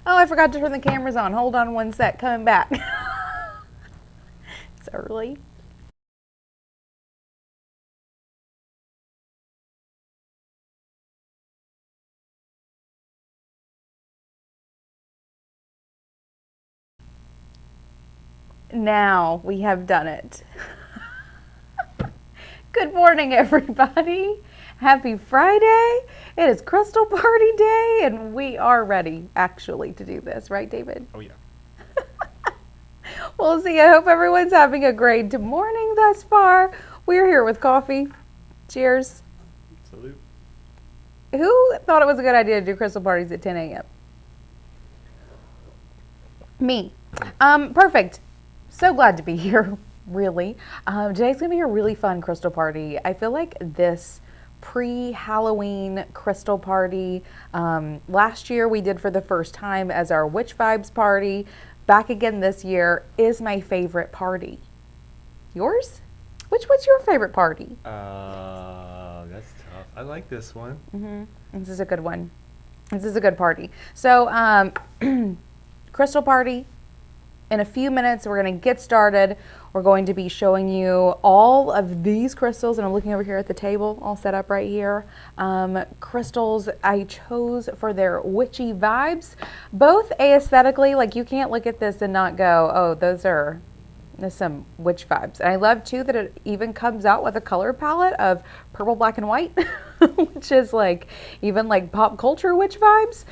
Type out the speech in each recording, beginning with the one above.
Oh, I forgot to turn the cameras on. Hold on one sec. Coming back. It's early. Now we have done it. Good morning, everybody. Happy Friday. It is Crystal Party Day, and we are ready, actually, to do this. Right, David? Oh, yeah. We'll see. I hope everyone's having a great morning thus far. We're here with coffee. Cheers. Salute. Who thought it was a good idea to do crystal parties at 10 a.m.? Me. Perfect. So glad to be here, really. Today's going to be a really fun crystal party. I feel like this pre-Halloween crystal party, last year we did for the first time as our Witch Vibes party. Back again this year is my favorite party. Yours? What's your favorite party? That's tough. I like this one. This is a good one. This is a good party. So, crystal party. In a few minutes, we're going to get started. We're going to be showing you all of these crystals, and I'm looking over here at the table, all set up right here. Crystals I chose for their witchy vibes, both aesthetically, like you can't look at this and not go, oh, there's some witch vibes. And I love too that it even comes out with a color palette of purple, black, and white, which is like even like pop culture witch vibes.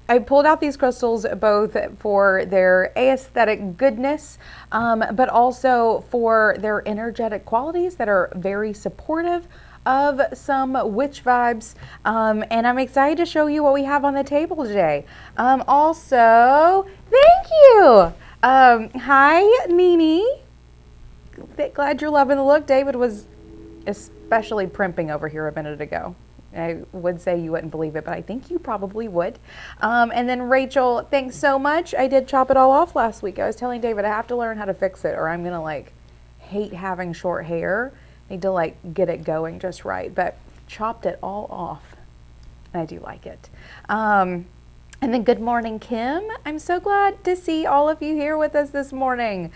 I pulled out these crystals both for their aesthetic goodness, but also for their energetic qualities that are very supportive of some witch vibes. And I'm excited to show you what we have on the table today. Also, thank you. Hi, Nini. Glad you're loving the look. David was especially primping over here a minute ago. I would say you wouldn't believe it, but I think you probably would. And then Rachel, thanks so much. I did chop it all off last week. I was telling David I have to learn how to fix it or I'm going to like hate having short hair. Need to like get it going just right, but chopped it all off. And I do like it. And then good morning, Kim. I'm so glad to see all of you here with us this morning.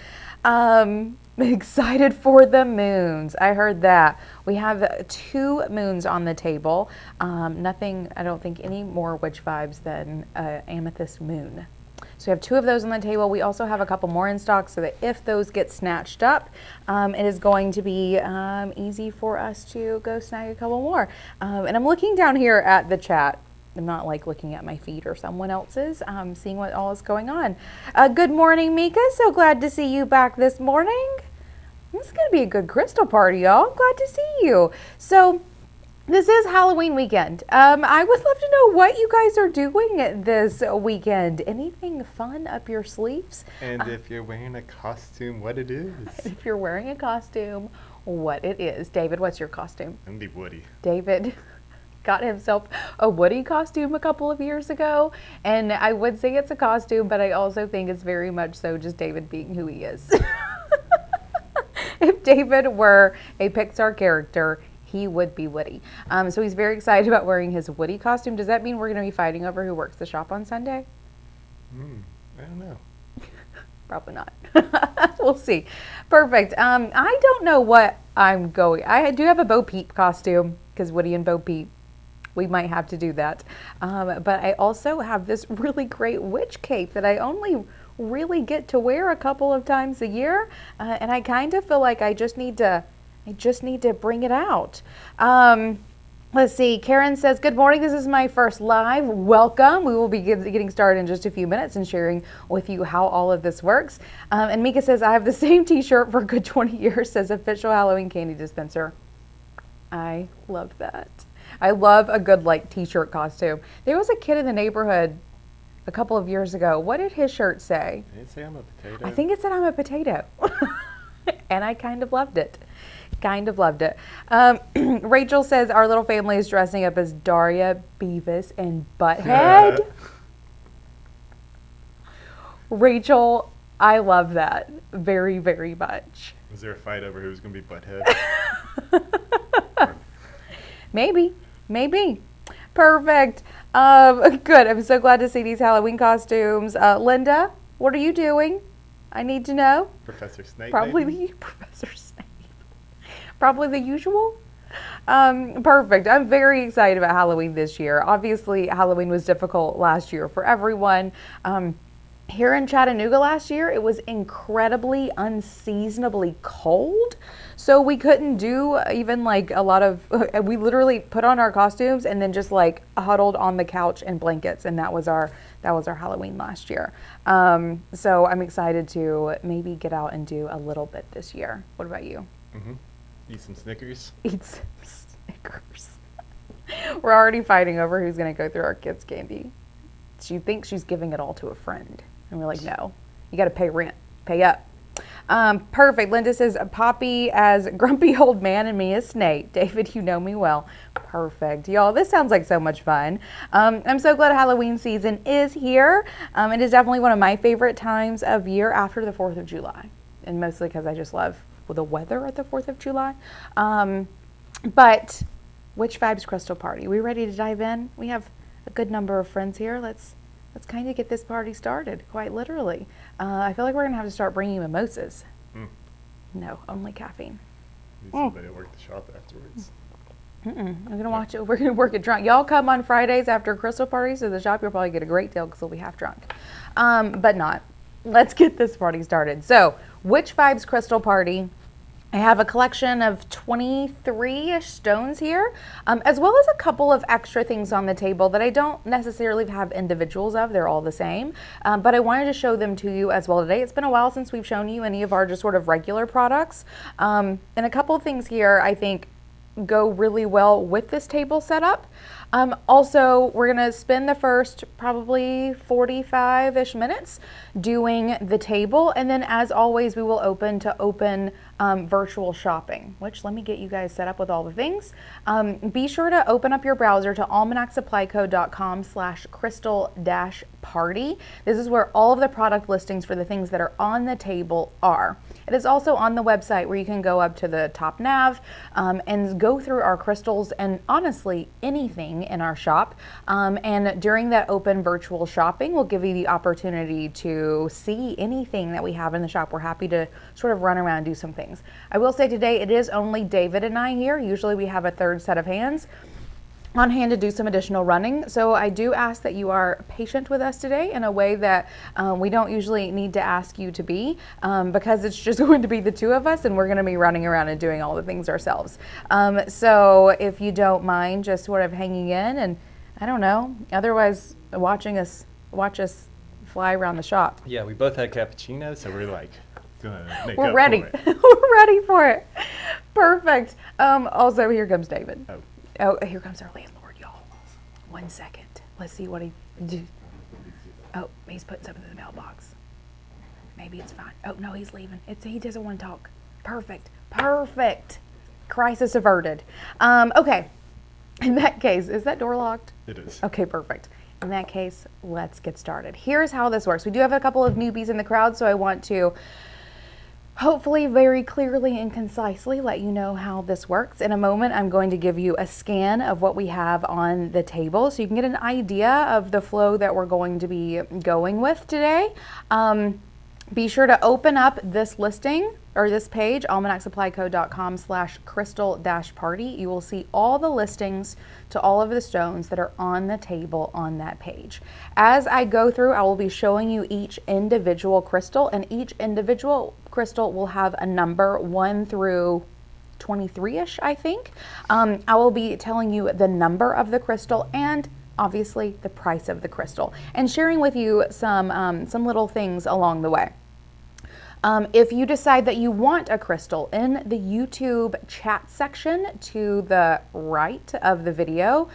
Excited for the moons. I heard that. We have 2 moons on the table. Nothing, I don't think any more witch vibes than amethyst moon. So we have 2 of those on the table. We also have a couple more in stock so that if those get snatched up, it is going to be easy for us to go snag a couple more. And I'm looking down here at the chat. I'm not like looking at my feed or someone else's, seeing what all is going on. Good morning, Mika. So glad to see you back this morning. This is going to be a good crystal party, y'all. Glad to see you. So this is Halloween weekend. I would love to know what you guys are doing this weekend. Anything fun up your sleeves? And if you're wearing a costume, what it is. If you're wearing a costume, what it is. David, what's your costume? I'm the Woody. David got himself a Woody costume a couple of years ago, and I would say it's a costume, but I also think it's very much so just David being who he is. If David were a Pixar character, he would be Woody. So he's very excited about wearing his Woody costume. Does that mean we're going to be fighting over who works the shop on Sunday? I don't know. Probably not. We'll see. Perfect. I don't know what I'm going. I do have a Bo Peep costume because Woody and Bo Peep. We might have to do that. But I also have this really great witch cape that I only really get to wear a couple of times a year. And I kind of feel like I just need to bring it out. Let's see. Karen says, good morning. This is my first live. Welcome. We will be getting started in just a few minutes and sharing with you how all of this works. And Mika says, I have the same t-shirt for a good 20 years, says official Halloween candy dispenser. I love that. I love a good like t-shirt costume. There was a kid in the neighborhood a couple of years ago. What did his shirt say? Did it say I'm a potato? I think it said I'm a potato. And I kind of loved it. Kind of loved it. Rachel says our little family is dressing up as Daria, Beavis, and Butthead. Rachel, I love that very, very much. Was there a fight over who's going to be Butthead? Maybe. Perfect. Good. I'm so glad to see these Halloween costumes. Linda, what are you doing? I need to know. Professor Snape. Probably maybe? the Professor Snape. Probably the usual. Perfect. I'm very excited about Halloween this year. Obviously, Halloween was difficult last year for everyone. Here in Chattanooga last year, it was incredibly unseasonably cold. So we couldn't do even like a lot of, we literally put on our costumes and then just like huddled on the couch in blankets. And that was our Halloween last year. So I'm excited to maybe get out and do a little bit this year. What about you? Eat some Snickers. Eat some Snickers. We're already fighting over who's going to go through our kids' candy. She thinks she's giving it all to a friend. And we're like, no, you got to pay rent. Pay up. Perfect. Linda says, Poppy as grumpy old man and me as Snape. David, you know me well. Perfect. Y'all, this sounds like so much fun. I'm so glad Halloween season is here. It is definitely one of my favorite times of year after the 4th of July. And mostly because I just love the weather at the 4th of July. But Witch Vibes Crystal Party. We ready to dive in? We have a good number of friends here. Let's kind of get this party started, quite literally. I feel like we're going to have to start bringing mimosas. No, only caffeine. Need somebody to work the shop afterwards. We're going to work it drunk. Y'all come on Fridays after Crystal parties to the shop. You'll probably get a great deal because we'll be half drunk. But not. Let's get this party started. So, Witch Vibes Crystal Party. I have a collection of 23-ish stones here, as well as a couple of extra things on the table that I don't necessarily have individuals of. They're all the same, but I wanted to show them to you as well today. It's been a while since we've shown you any of our just sort of regular products. And a couple of things here I think go really well with this table setup. Also, we're going to spend the first probably 45-ish minutes doing the table. And then as always, we will open virtual shopping, which let me get you guys set up with all the things. Be sure to open up your browser to almanacsuppliecode.com/crystal-party. This is where all of the product listings for the things that are on the table are. It is also on the website where you can go up to the top nav and go through our crystals and honestly anything in our shop. And during that open virtual shopping, we'll give you the opportunity to see anything that we have in the shop. We're happy to sort of run around and do some things. I will say today it is only David and I here. Usually we have a third set of hands on hand to do some additional running. So I do ask that you are patient with us today in a way that we don't usually need to ask you to be because it's just going to be the two of us and we're going to be running around and doing all the things ourselves. So if you don't mind just sort of hanging in and I don't know, otherwise watch us fly around the shop. Yeah, we both had cappuccino, so we're like, gonna make We're up ready. for it. We're ready for it. Perfect. Also, here comes David. Oh, here comes our landlord, y'all. 1 second. Let's see what he do. Oh, he's putting something in the mailbox. Maybe it's fine. Oh, no, he's leaving. He doesn't want to talk. Perfect. Crisis averted. Okay. In that case, is that door locked? It is. Okay, perfect. In that case, let's get started. Here's how this works. We do have a couple of newbies in the crowd, so I want to hopefully very clearly and concisely let you know how this works. In a moment, I'm going to give you a scan of what we have on the table so you can get an idea of the flow that we're going to be going with today. Be sure to open up this listing or this page, almanacsuppliecode.com/crystal-party. You will see all the listings to all of the stones that are on the table on that page. As I go through, I will be showing you each individual crystal, and each individual crystal will have a number 1 through 23-ish, I think. I will be telling you the number of the crystal and obviously the price of the crystal and sharing with you some little things along the way. If you decide that you want a crystal, in the YouTube chat section to the right of the video,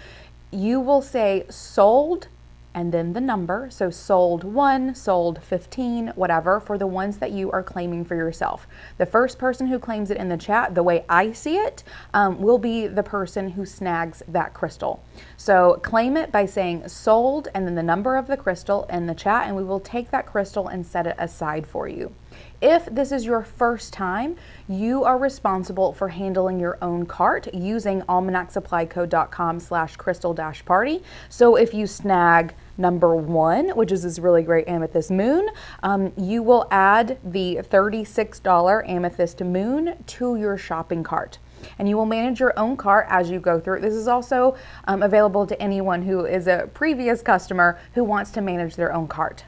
you will say sold and then the number. So sold 1, sold 15, whatever, for the ones that you are claiming for yourself. The first person who claims it in the chat, the way I see it, will be the person who snags that crystal. So claim it by saying sold and then the number of the crystal in the chat, and we will take that crystal and set it aside for you. If this is your first time, you are responsible for handling your own cart using almanacsupplyco.com/crystal-party. So if you snag number 1, which is this really great amethyst moon, you will add the $36 amethyst moon to your shopping cart. And you will manage your own cart as you go through. This is also available to anyone who is a previous customer who wants to manage their own cart.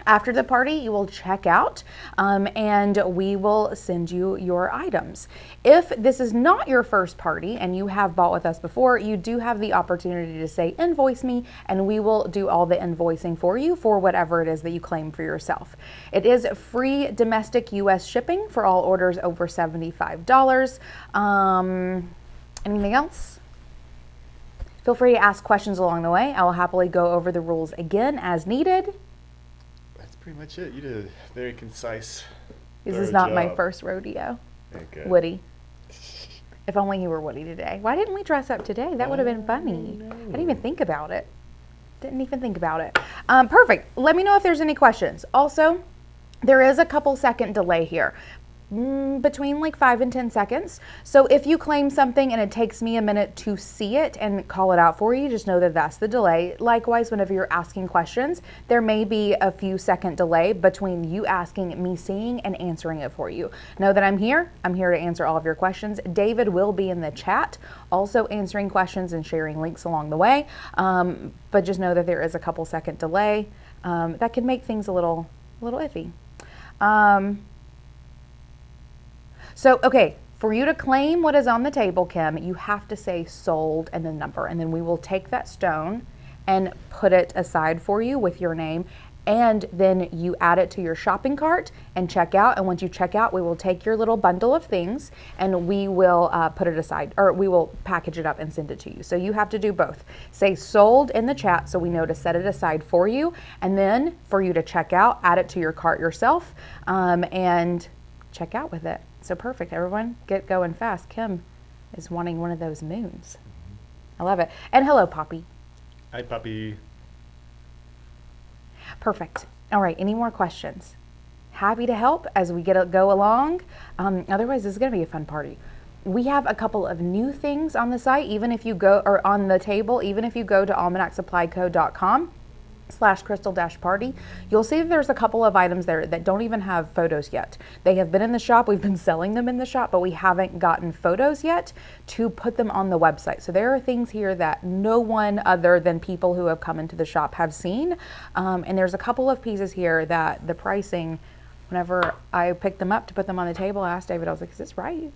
After the party, you will check out and we will send you your items. If this is not your first party and you have bought with us before, you do have the opportunity to say invoice me and we will do all the invoicing for you for whatever it is that you claim for yourself. It is free domestic US shipping for all orders over $75. Anything else? Feel free to ask questions along the way. I will happily go over the rules again as needed. Pretty much it. You did a very concise. This is not my first rodeo. Okay. Woody. If only he were Woody today. Why didn't we dress up today? That would have been funny. I didn't even think about it. Perfect. Let me know if there's any questions. Also, there is a couple second delay here. Between like 5 and 10 seconds. So if you claim something and it takes me a minute to see it and call it out for you, just know that that's the delay. Likewise, whenever you're asking questions, there may be a few second delay between you asking, me seeing, and answering it for you. Know that I'm here. I'm here to answer all of your questions. David will be in the chat, also answering questions and sharing links along the way. But just know that there is a couple second delay that can make things a little iffy. So, okay, for you to claim what is on the table, Kim, you have to say sold and the number, and then we will take that stone and put it aside for you with your name, and then you add it to your shopping cart and check out, and once you check out, we will take your little bundle of things and we will put it aside, or we will package it up and send it to you. So you have to do both. Say sold in the chat so we know to set it aside for you, and then for you to check out, add it to your cart yourself, and check out with it. So perfect, everyone, get going fast. Kim is wanting one of those moons. I love it. And hello, Poppy. Hi, puppy. Perfect. All right, any more questions? Happy to help as we go along. Otherwise, this is gonna be a fun party. We have a couple of new things on the site, even if you go, or on the table, even if you go to almanacsupplyco.com/crystal-party, you'll see that there's a couple of items there that don't even have photos yet. They have been in the shop, we've been selling them in the shop, but we haven't gotten photos yet to put them on the website. So there are things here that no one other than people who have come into the shop have seen. And there's a couple of pieces here that the pricing, whenever I picked them up to put them on the table, I asked David, I was like, is this right?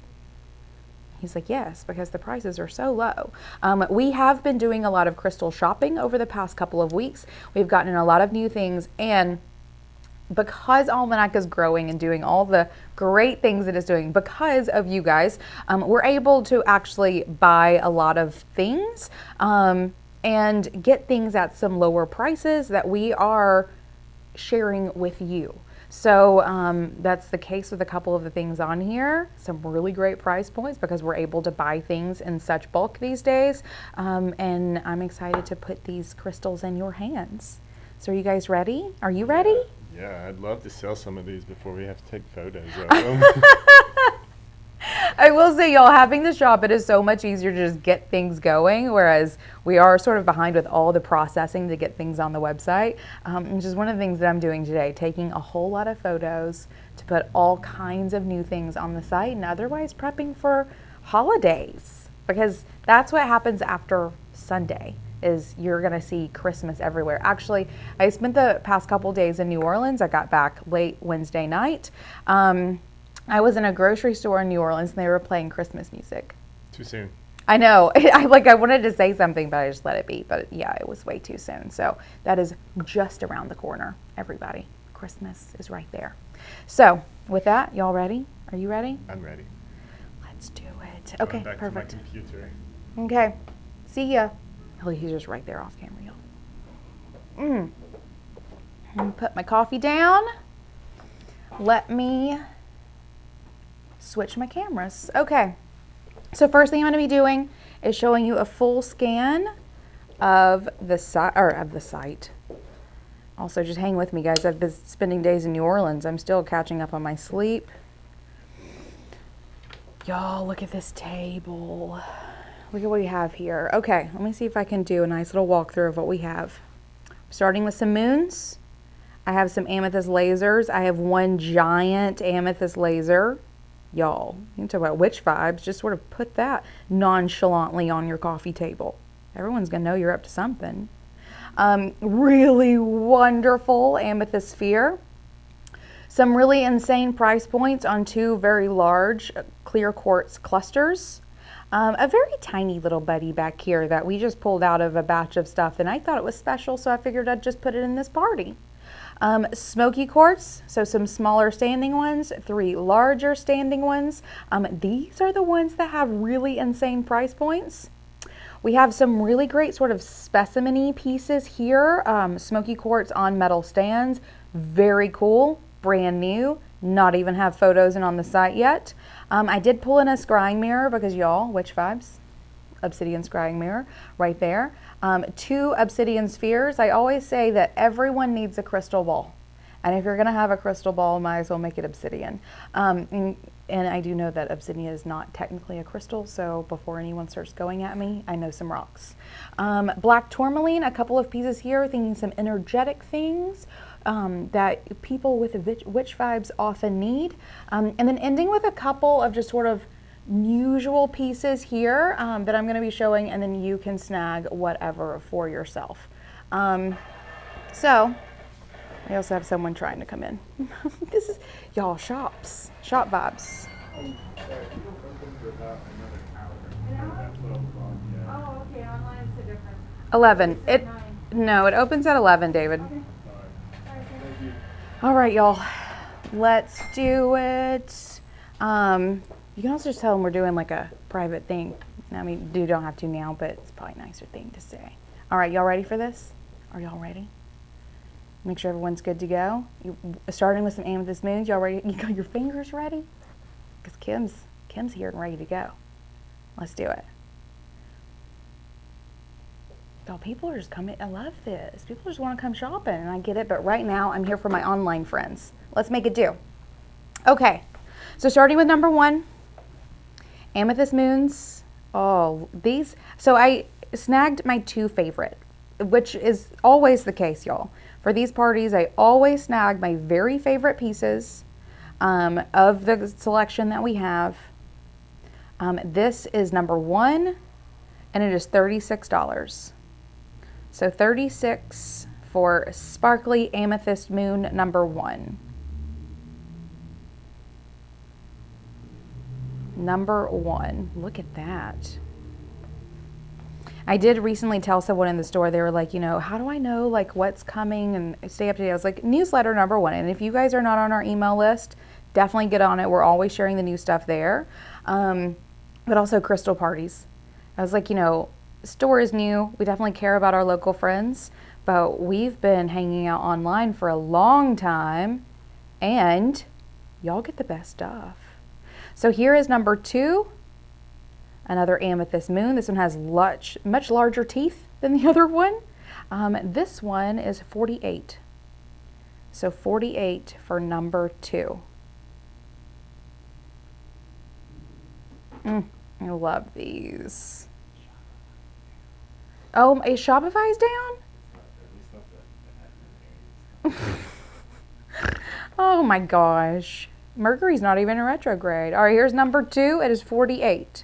He's like, yes, because the prices are so low. We have been doing a lot of crystal shopping over the past couple of weeks. We've gotten a lot of new things, and because Almanac is growing and doing all the great things it is doing because of you guys, we're able to actually buy a lot of things and get things at some lower prices that we are sharing with you. So that's the case with a couple of the things on here. Some really great price points because we're able to buy things in such bulk these days. And I'm excited to put these crystals in your hands. So are you guys ready? Are you ready? Yeah, I'd love to sell some of these before we have to take photos of them. I will say, y'all, having the shop, it is so much easier to just get things going, whereas we are sort of behind with all the processing to get things on the website, which is one of the things that I'm doing today, taking a whole lot of photos to put all kinds of new things on the site and otherwise prepping for holidays, because that's what happens after Sunday. Is you're gonna see Christmas everywhere. Actually, I spent the past couple days in New Orleans. I got back late Wednesday night. I was in a grocery store in New Orleans and they were playing Christmas music. Too soon. I know. I wanted to say something, but I just let it be. But yeah, it was way too soon. So that is just around the corner, everybody. Christmas is right there. So with that, y'all ready? Are you ready? I'm ready. Let's do it. Going Okay, back perfect. to my computer. Okay. See ya. Oh, he's just right there off camera, y'all. Let me put my coffee down. Let me switch my cameras. Okay. So first thing I'm going to be doing is showing you a full scan of the site, Also, just hang with me, guys. I've been spending days in New Orleans. I'm still catching up on my sleep. Y'all, look at this table. Look at what we have here. Okay, let me see if I can do a nice little walkthrough of what we have. Starting with some moons. I have some amethyst lasers. I have one giant amethyst laser. Y'all, you can talk about witch vibes. Just sort of put that nonchalantly on your coffee table. Everyone's going to know you're up to something. Really wonderful amethyst sphere. Some really insane price points on two very large clear quartz clusters. A very tiny little buddy back here that we just pulled out of a batch of stuff, and I thought it was special, so I figured I'd just put it in this party. Smoky quartz, so some smaller standing ones, 3 larger standing ones. These are the ones that have really insane price points. We have some really great sort of specimen-y pieces here. Smoky quartz on metal stands, very cool, brand new, not even have photos in on the site yet. I did pull in a scrying mirror because y'all, witch vibes, obsidian scrying mirror right there. 2 obsidian spheres. I always say that everyone needs a crystal ball. And if you're gonna have a crystal ball, might as well make it obsidian. And I do know that obsidian is not technically a crystal, so before anyone starts going at me, I know some rocks. Black tourmaline, a couple of pieces here, thinking some energetic things that people with witch vibes often need. And then ending with a couple of just sort of unusual pieces here that I'm going to be showing, and then you can snag whatever for yourself. So we also have someone trying to come in. This is y'all shop vibes. Oh, okay. Online is different. 11. It opens at 11, David. All right, y'all. Let's do it. You can also just tell them we're doing like a private thing. I mean, you don't have to now, but it's probably a nicer thing to say. All right, y'all ready for this? Are y'all ready? Make sure everyone's good to go. Starting with some amethyst moons. Y'all ready? You got your fingers ready? Because Kim's here and ready to go. Let's do it. Y'all, people are just coming. I love this. People just want to come shopping, and I get it. But right now, I'm here for my online friends. Let's make it do. Okay. So starting with number 1, amethyst moons. Oh, these. So I snagged my 2 favorite, which is always the case, y'all. For these parties, I always snag my very favorite pieces of the selection that we have. This is number 1, and it is $36. So $36 for sparkly amethyst moon number 1. Number 1. Look at that. I did recently tell someone in the store, they were like, you know, how do I know like what's coming and stay up to date? I was like, newsletter number 1. And if you guys are not on our email list, definitely get on it. We're always sharing the new stuff there. But also crystal parties. I was like, you know, store is new. We definitely care about our local friends, but we've been hanging out online for a long time, and y'all get the best stuff. So here is number 2, another amethyst moon. This one has much larger teeth than the other one. This one is 48. So 48 for number 2. I love these. Oh, is Shopify's down? Oh my gosh. Mercury's not even in retrograde. All right, here's number 2. It is 48.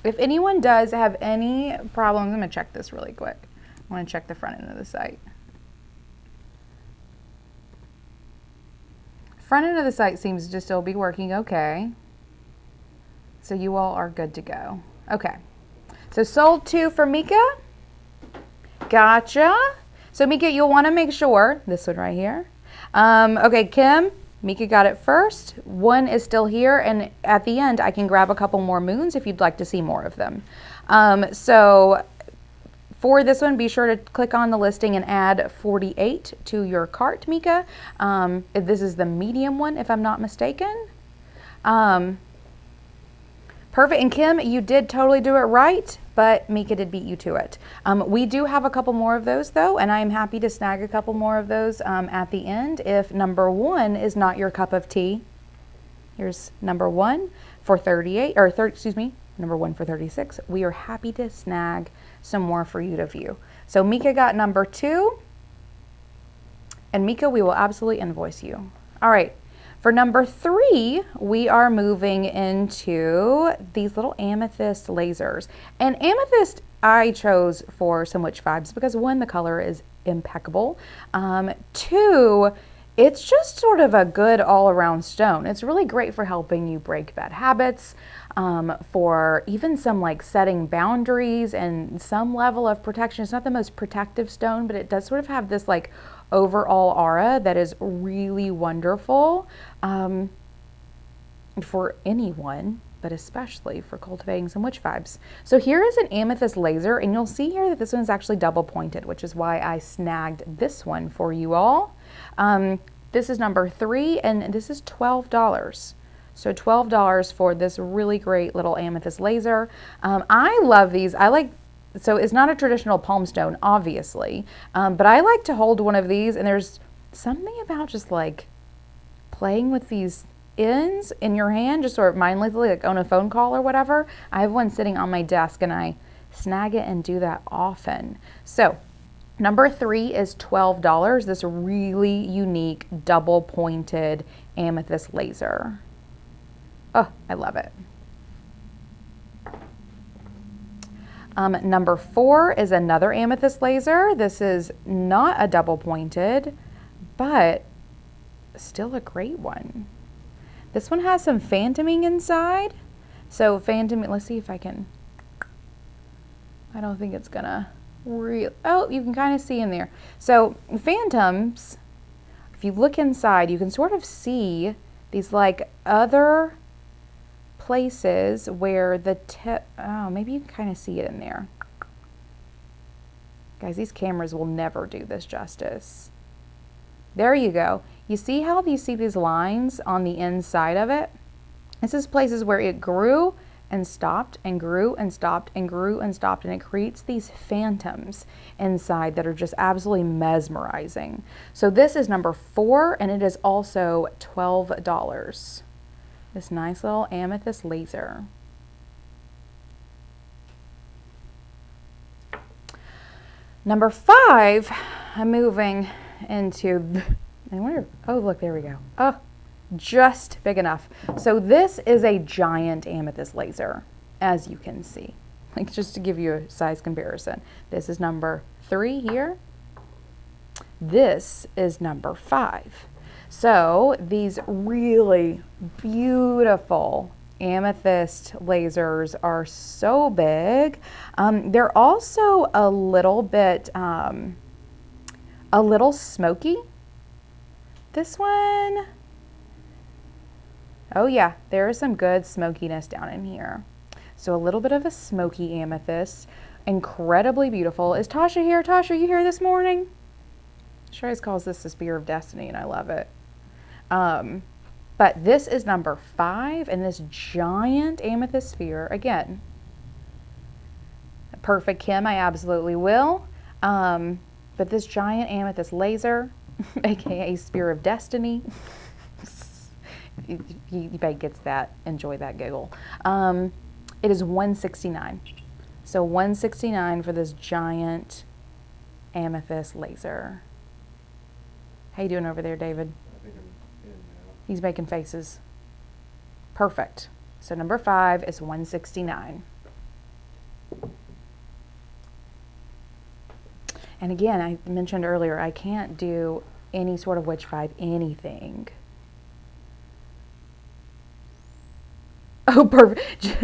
If anyone does have any problems, I'm going to check this really quick. I want to check the front end of the site. Front end of the site seems to still be working okay. So you all are good to go. Okay. So sold 2 for Mika. Gotcha. So Mika, you'll want to make sure, this one right here. Okay, Kim, Mika got it first. 1 is still here, and at the end, I can grab a couple more moons if you'd like to see more of them. So for this one, be sure to click on the listing and add 48 to your cart, Mika. This is the medium one, if I'm not mistaken. Perfect. And Kim, you did totally do it right, but Mika did beat you to it. We do have a couple more of those though, and I'm happy to snag a couple more of those at the end if number 1 is not your cup of tea. Here's number 1 for 38, or excuse me, number 1 for 36. We are happy to snag some more for you to view. So Mika got number 2, and Mika, we will absolutely invoice you. All right. For number 3, we are moving into these little amethyst lasers. And amethyst I chose for some witch vibes because 1, the color is impeccable. 2, it's just sort of a good all-around stone. It's really great for helping you break bad habits, for even some like setting boundaries and some level of protection. It's not the most protective stone, but it does sort of have this like overall aura that is really wonderful for anyone, but especially for cultivating some witch vibes. So here is an amethyst laser, and you'll see here that this one's actually double pointed, which is why I snagged this one for you all. This is number 3, and this is $12. So $12 for this really great little amethyst laser. I love these. So it's not a traditional palm stone, obviously, but I like to hold one of these, and there's something about just like playing with these ends in your hand, just sort of mindlessly, like on a phone call or whatever. I have one sitting on my desk, and I snag it and do that often. So number 3 is $12, this really unique double pointed amethyst laser. Oh, I love it. Number 4 is another amethyst laser. This is not a double pointed, but still a great one. This one has some phantoming inside. So phantoming, let's see if I can, I don't think it's gonna oh, you can kind of see in there. So phantoms, if you look inside, you can sort of see these like other places where the tip, oh, maybe you can kind of see it in there. Guys, these cameras will never do this justice. There you go. You see how you see these lines on the inside of it? This is places where it grew and stopped and grew and stopped and grew and stopped, and it creates these phantoms inside that are just absolutely mesmerizing. So this is number 4, and it is also $12. This nice little amethyst laser. Number 5, I'm moving into, I wonder, oh look, there we go. Oh, just big enough. So this is a giant amethyst laser, as you can see. Like, just to give you a size comparison. This is number 3 here. This is number 5. So these really beautiful amethyst lasers are so big. They're also a little bit, a little smoky. This one, oh yeah, there is some good smokiness down in here. So a little bit of a smoky amethyst, incredibly beautiful. Is Tasha here? Tasha, are you here this morning? She always calls this the Spear of Destiny, and I love it. But this is number 5, and this giant amethyst sphere, again, perfect, Kim, I absolutely will. But this giant amethyst laser, aka Spear of Destiny, you bet gets that, enjoy that giggle. It is $169. So $169 for this giant amethyst laser. How you doing over there, David? He's making faces. Perfect. So number 5 is $169. And again, I mentioned earlier, I can't do any sort of witch vibe, anything. Oh, perfect.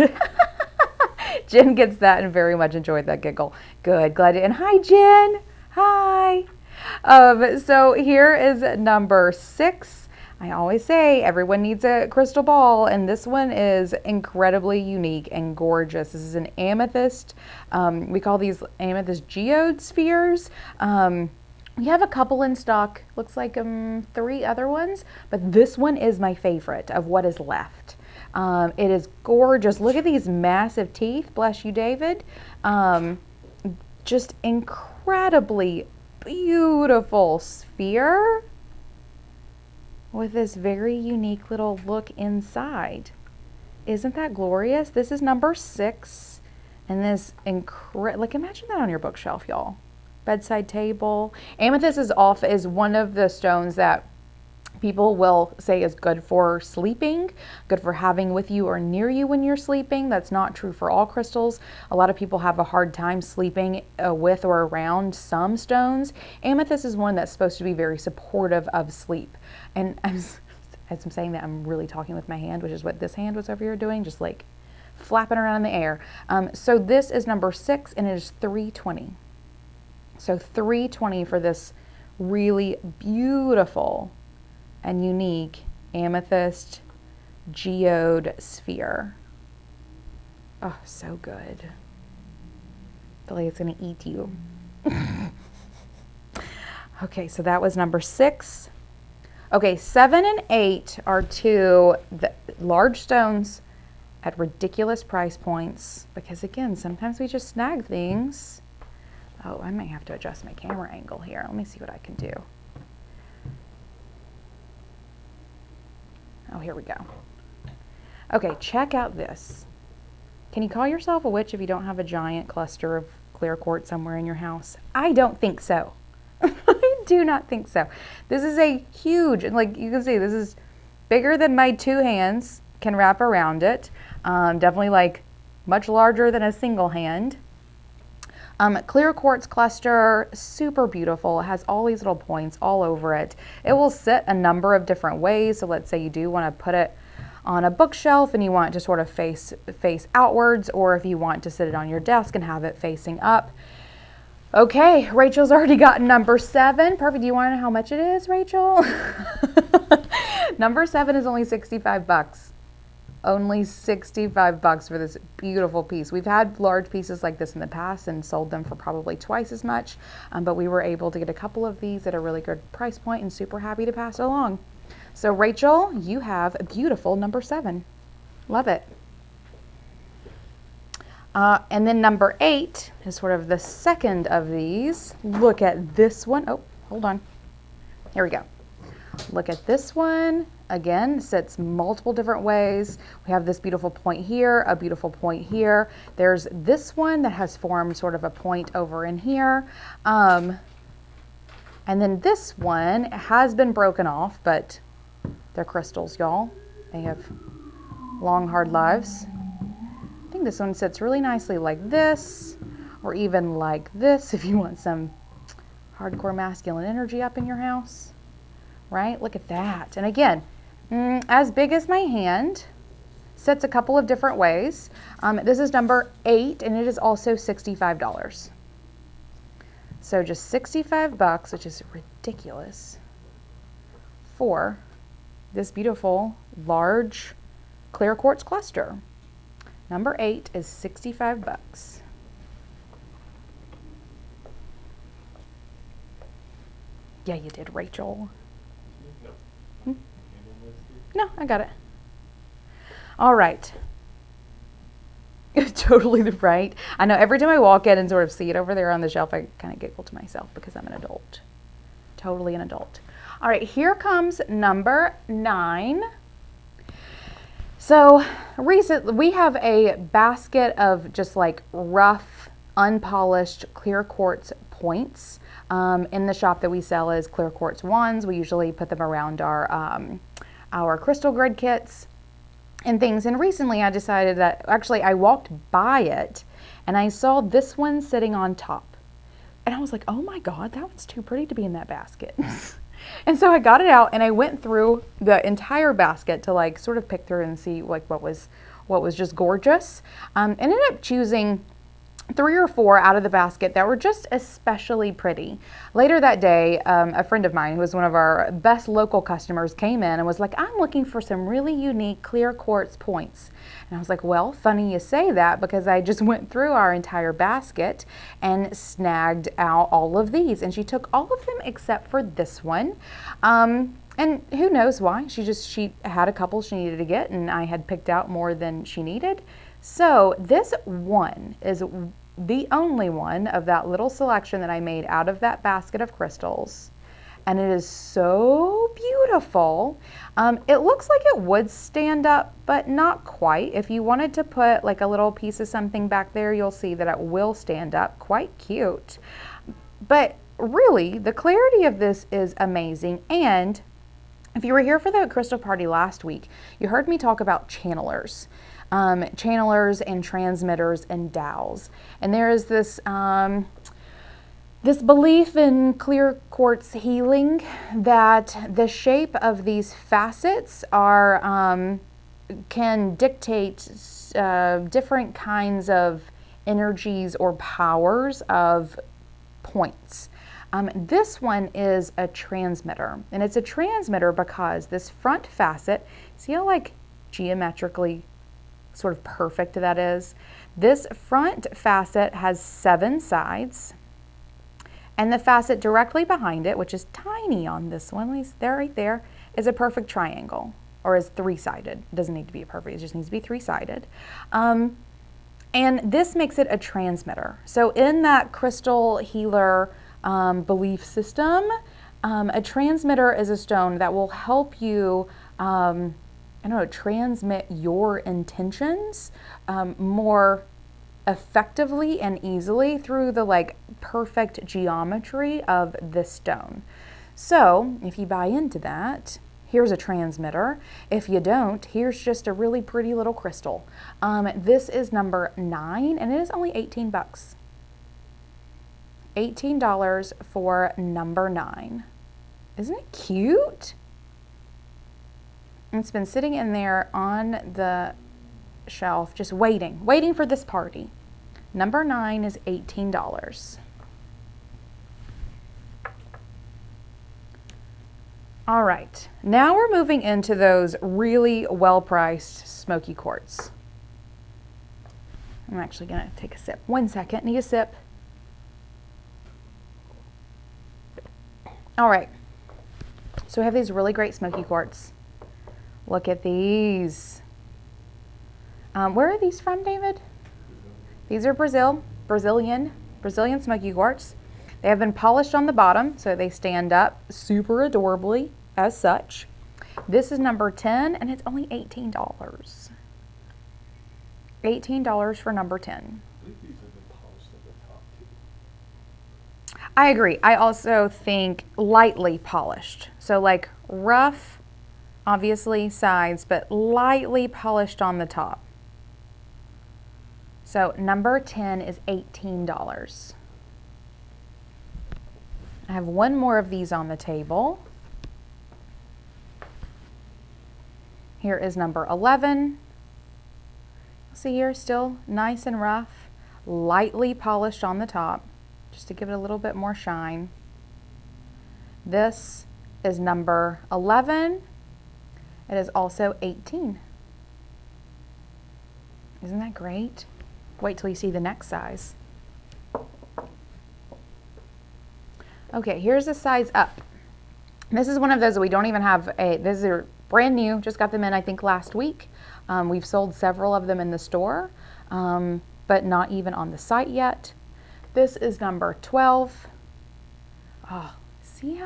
Jen gets that and very much enjoyed that giggle. Good, glad to, and hi, Jen. Hi. So here is number 6. I always say everyone needs a crystal ball, and this one is incredibly unique and gorgeous. This is an amethyst. We call these amethyst geode spheres. We have a couple in stock. Looks like 3 other ones, but this one is my favorite of what is left. It is gorgeous. Look at these massive teeth. Bless you, David. Just incredibly beautiful sphere with this very unique little look inside. Isn't that glorious? This is number 6. And this like, imagine that on your bookshelf, y'all. Bedside table. Amethyst is one of the stones that people will say is good for sleeping, good for having with you or near you when you're sleeping. That's not true for all crystals. A lot of people have a hard time sleeping with or around some stones. Amethyst is one that's supposed to be very supportive of sleep. And as I'm saying that, I'm really talking with my hand, which is what this hand was over here doing, just like flapping around in the air. So this is number 6, and it is $320. So $320 for this really beautiful and unique amethyst geode sphere. Oh, so good. I feel like it's gonna eat you. Okay, so that was number 6. Okay, 7 and 8 are 2 large stones at ridiculous price points, because again, sometimes we just snag things. Oh, I might have to adjust my camera angle here. Let me see what I can do. Oh, here we go. Okay, check out this. Can you call yourself a witch if you don't have a giant cluster of clear quartz somewhere in your house? I don't think so. I do not think so. This is a huge, like you can see, this is bigger than my 2 hands can wrap around it. Definitely like much larger than a single hand. Clear quartz cluster, super beautiful. It has all these little points all over it. It will sit a number of different ways. So let's say you do want to put it on a bookshelf and you want it to sort of face outwards, or if you want to sit it on your desk and have it facing up. Okay, Rachel's already gotten number 7. Perfect. Do you want to know how much it is, Rachel? Number 7 is only $65. Only $65 for this beautiful piece. We've had large pieces like this in the past and sold them for probably twice as much, but we were able to get a couple of these at a really good price point and super happy to pass it along. So Rachel, you have a beautiful number 7. Love it. And then number 8 is sort of the second of these. Look at this one. Oh, hold on. Here we go. Look at this one. Again, sits multiple different ways. We have this beautiful point here, a beautiful point here. There's this one that has formed sort of a point over in here. And then this one has been broken off, but they're crystals, y'all. They have long, hard lives. I think this one sits really nicely like this, or even like this if you want some hardcore masculine energy up in your house. Right? Look at that. And again, as big as my hand, sits a couple of different ways. This is number 8, and it is also $65. So just $65, which is ridiculous, for this beautiful, large, clear quartz cluster. Number 8 is $65. Yeah, you did, Rachel. No, I got it. All right. Totally right. I know every time I walk in and sort of see it over there on the shelf, I kind of giggle to myself because I'm an adult. Totally an adult. All right, here comes number 9. So recently we have a basket of just like rough, unpolished clear quartz points. In the shop that we sell is clear quartz wands. We usually put them around our crystal grid kits and things. And recently I decided that, actually I walked by it and I saw this one sitting on top. And I was like, oh my God, that one's too pretty to be in that basket. And so I got it out and I went through the entire basket to like sort of pick through and see like what was just gorgeous. Ended up choosing 3 or 4 out of the basket that were just especially pretty. Later that day, a friend of mine who was one of our best local customers came in and was like, I'm looking for some really unique clear quartz points. And I was like, well, funny you say that because I just went through our entire basket and snagged out all of these. And she took all of them except for this one. And And who knows why? She had a couple she needed to get, and I had picked out more than she needed. So this one is the only one of that little selection that I made out of that basket of crystals. And it is so beautiful. It looks like it would stand up, but not quite. If you wanted to put like a little piece of something back there, you'll see that it will stand up. Quite cute. But really, the clarity of this is amazing. And if you were here for the crystal party last week, you heard me talk about channelers. Channelers and transmitters and dowels. And there is this this belief in clear quartz healing that the shape of these facets are can dictate different kinds of energies or powers of points. This one is a transmitter, and it's a transmitter because this front facet, see how like geometrically sort of perfect that is? This front facet has 7 sides, and the facet directly behind it, which is tiny on this one, at least there, right there, is a perfect triangle, or is 3-sided. It doesn't need to be a perfect, it just needs to be 3-sided. And this makes it a transmitter. So in that crystal healer belief system, a transmitter is a stone that will help you transmit your intentions more effectively and easily through the like perfect geometry of this stone. So if you buy into that, here's a transmitter. If you don't, here's just a really pretty little crystal. This is number 9, and it is only 18 bucks. $18 for number 9. Isn't it cute? It's been sitting in there on the shelf, just waiting for this party. Number 9 is $18. All right, now we're moving into those really well-priced smoky quartz. I'm actually gonna take a sip. 1 second, need a sip. All right, so we have these really great smoky quartz. Look at these. Where are these from, David? These are Brazilian smoky quartz. They have been polished on the bottom, so they stand up super adorably as such. This is number 10, and it's only $18. $18 for number 10. I agree. I also think lightly polished. So like rough, obviously sides, but lightly polished on the top. So number 10 is $18. I have one more of these on the table. Here is number 11. See here, still nice and rough, lightly polished on the top, just to give it a little bit more shine. This is number 11. It is also 18. Isn't that great? Wait till you see the next size. Okay, here's the size up. This is one of those that we don't even have these are brand new, just got them in I think last week. We've sold several of them in the store, but not even on the site yet. This is number 12. Oh, see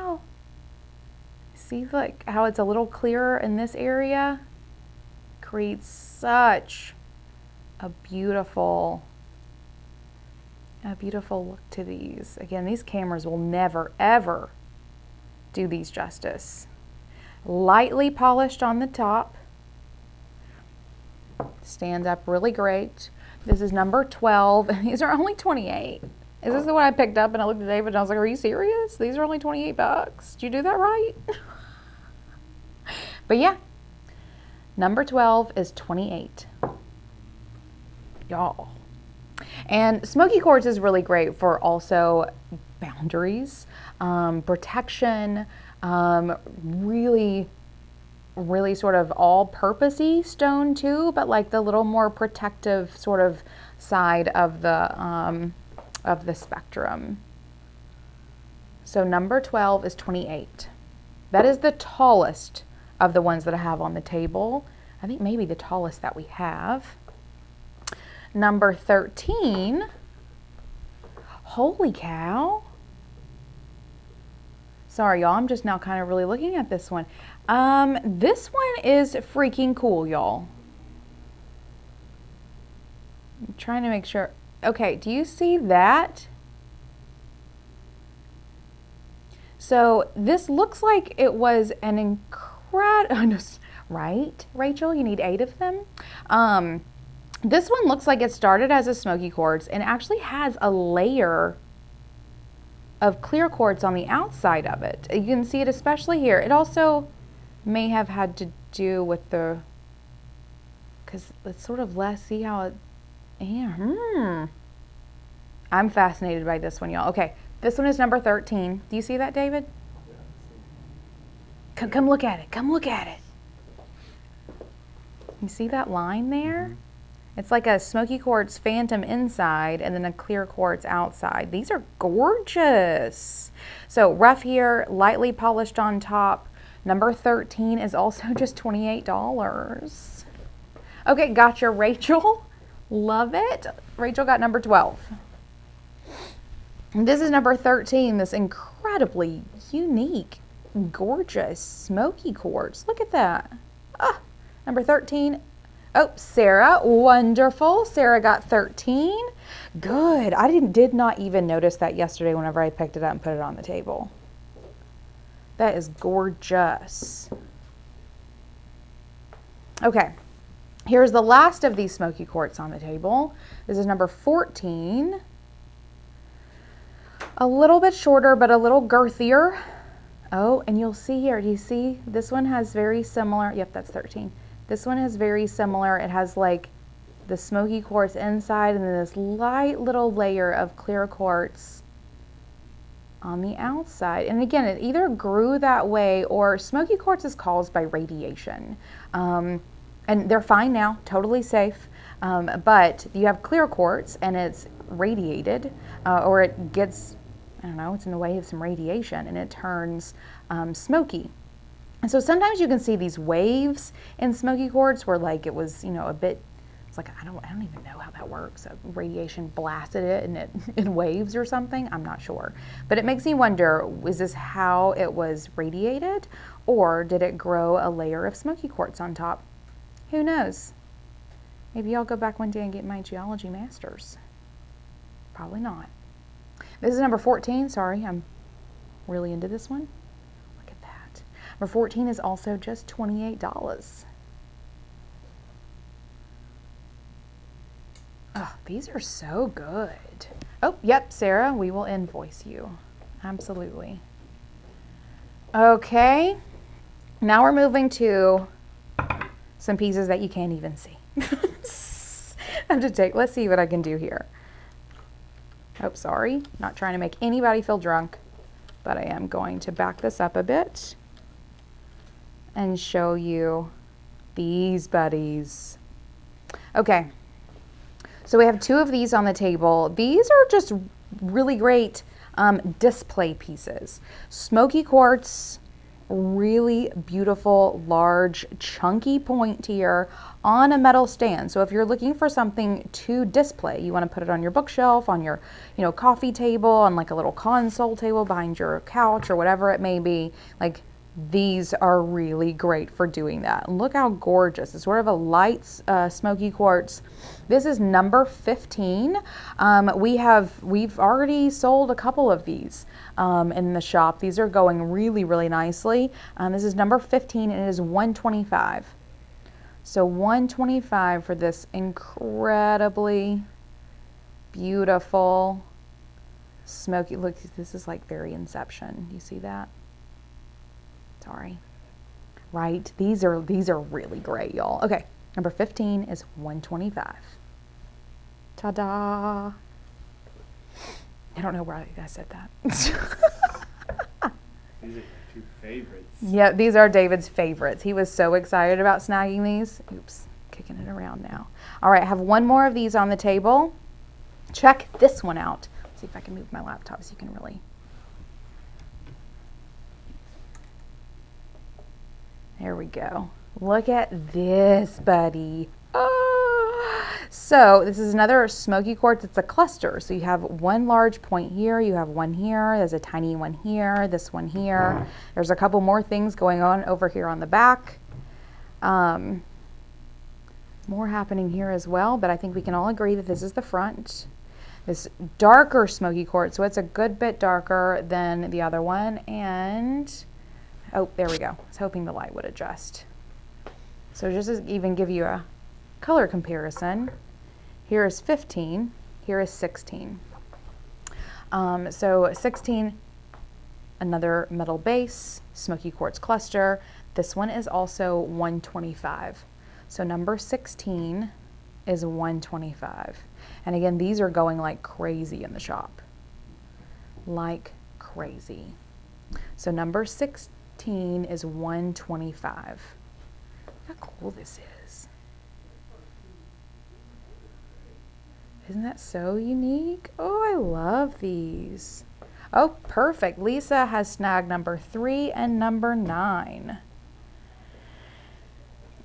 like how it's a little clearer in this area? Creates such a beautiful look to these. Again, these cameras will never, ever do these justice. Lightly polished on the top. Stands up really great. This is number 12. These are only 28. Is this the one I picked up? And I looked at David and I was like, are you serious? These are only 28 bucks. Did you do that right? But yeah, number 12 is 28. Y'all. And smoky quartz is really great for also boundaries, protection, really sort of all-purposey stone too, but like the little more protective sort of side of the spectrum. So number 12 is 28. That is the tallest of the ones that I have on the table. I think maybe the tallest that we have. Number 13. Holy cow. Sorry, y'all. I'm just now kind of really looking at this one. This one is freaking cool, y'all. I'm trying to make sure. Okay, do you see that? So this looks like it was an incredible, right, Rachel? You need 8 of them. This one looks like it started as a smoky quartz and actually has a layer of clear quartz on the outside of it. You can see it especially here. It also may have had to do with the, because it's sort of less, see how it, yeah, I'm fascinated by this one, y'all. Okay, this one is number 13. Do you see that, David? Come look at it. Come look at it. You see that line there? It's like a smoky quartz phantom inside and then a clear quartz outside. These are gorgeous. So rough here, lightly polished on top. Number 13 is also just $28. Okay, gotcha, Rachel. Love it. Rachel got number 12. And this is number 13, this incredibly unique, gorgeous smoky quartz. Look at that. Ah, number 13. Oh, Sarah, wonderful. Sarah got 13. Good. I did not even notice that yesterday whenever I picked it up and put it on the table. That is gorgeous. Okay, here's the last of these smoky quartz on the table. This is number 14. A little bit shorter, but a little girthier. Oh, and you'll see here, do you see? This one has very similar, yep, that's 13. This one is very similar. It has like the smoky quartz inside and then this light little layer of clear quartz on the outside. And again, it either grew that way or smoky quartz is caused by radiation. And they're fine now, totally safe. But you have clear quartz and it's radiated or it gets, I don't know, it's in the way of some radiation and it turns smoky. And so sometimes you can see these waves in smoky quartz where like it was, you know, a bit, it's like, I don't even know how that works. Radiation blasted it and it in waves or something. I'm not sure. But it makes me wonder, is this how it was radiated or did it grow a layer of smoky quartz on top? Who knows? Maybe I'll go back one day and get my geology master's. Probably not. This is number 14. Sorry, I'm really into this one. Number 14 is also just $28. Oh, these are so good. Oh, yep, Sarah, we will invoice you. Absolutely. Okay, now we're moving to some pieces that you can't even see. Let's see what I can do here. Oh, sorry, not trying to make anybody feel drunk, but I am going to back this up a bit and show you these buddies. Okay, so we have 2 of these on the table. These are just really great display pieces. Smoky quartz, really beautiful, large, chunky point here on a metal stand. So if you're looking for something to display, you want to put it on your bookshelf, on your, coffee table, on like a little console table behind your couch or whatever it may be, like these are really great for doing that. Look how gorgeous. It's sort of a light smoky quartz. This is number 15. We've already sold a couple of these in the shop. These are going really, really nicely. This is number 15 and it is $125. So $125 for this incredibly beautiful smoky, look, this is like very Inception. You see that? Sorry. Right? These are really great, y'all. Okay, number 15 is $125. Ta-da! I don't know why I said that. These are my 2 favorites. Yeah, these are David's favorites. He was so excited about snagging these. Oops, kicking it around now. All right, I have one more of these on the table. Check this one out. Let's see if I can move my laptop so you can really. There we go. Look at this, buddy. Oh. So this is another smoky quartz. It's a cluster. So you have one large point here. You have one here. There's a tiny one here. This one here. There's a couple more things going on over here on the back. More happening here as well, but I think we can all agree that this is the front. This darker smoky quartz, so it's a good bit darker than the other one. And, oh, there we go. I was hoping the light would adjust. So just to even give you a color comparison, here is 15, here is 16. So 16, another metal base, smoky quartz cluster. This one is also 125. So number 16 is 125. And again, these are going like crazy in the shop. Like crazy. So number 16 is 125. Look how cool this is. Isn't that so unique? Oh, I love these. Oh, perfect. Lisa has snagged number 3 and number 9.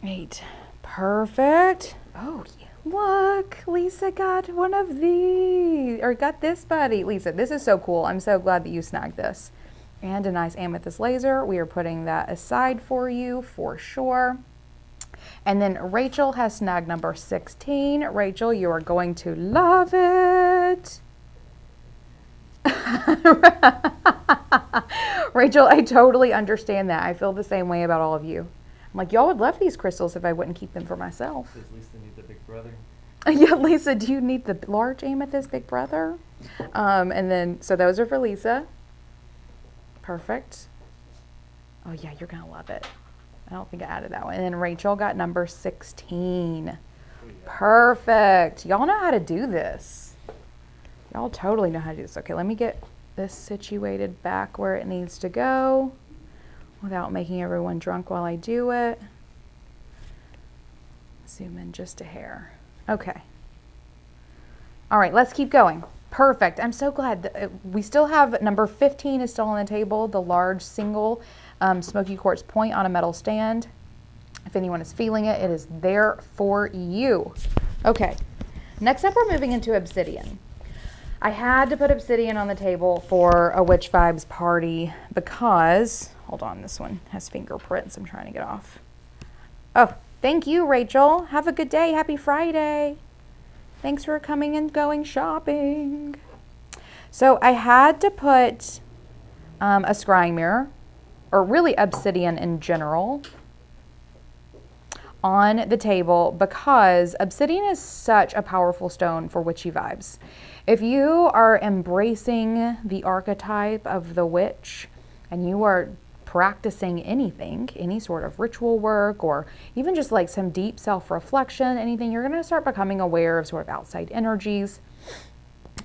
8. Perfect. Oh, yeah. Look, Lisa got one of these, or got this, buddy. Lisa, this is so cool. I'm so glad that you snagged this. And a nice amethyst laser. We are putting that aside for you for sure. And then Rachel has snagged number 16. Rachel, you are going to love it. Rachel, I totally understand that. I feel the same way about all of you. I'm like, y'all would love these crystals if I wouldn't keep them for myself. Does Lisa need the big brother? Yeah, Lisa, do you need the large amethyst, big brother? And then, so those are for Lisa. Perfect. Oh yeah, you're gonna love it. I don't think I added that one. And then Rachel got number 16. Perfect. Y'all know how to do this. Y'all totally know how to do this. Okay, let me get this situated back where it needs to go without making everyone drunk while I do it. Zoom in just a hair. Okay. All right, let's keep going. Perfect. I'm so glad that we still have number 15 is still on the table, the large single smoky quartz point on a metal stand. If anyone is feeling it, it is there for you. Okay. Next up, we're moving into obsidian. I had to put obsidian on the table for a Witch Vibes party because, hold on, this one has fingerprints I'm trying to get off. Oh, thank you, Rachel. Have a good day. Happy Friday. Thanks for coming and going shopping. So I had to put a scrying mirror, or really obsidian in general, on the table because obsidian is such a powerful stone for witchy vibes. If you are embracing the archetype of the witch and you are practicing anything, any sort of ritual work, or even just like some deep self-reflection, anything, you're going to start becoming aware of sort of outside energies,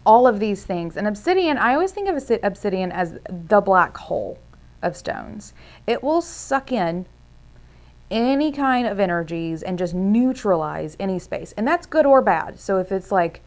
all of these things. And obsidian, I always think of obsidian as the black hole of stones. It will suck in any kind of energies and just neutralize any space. And that's good or bad. So if it's like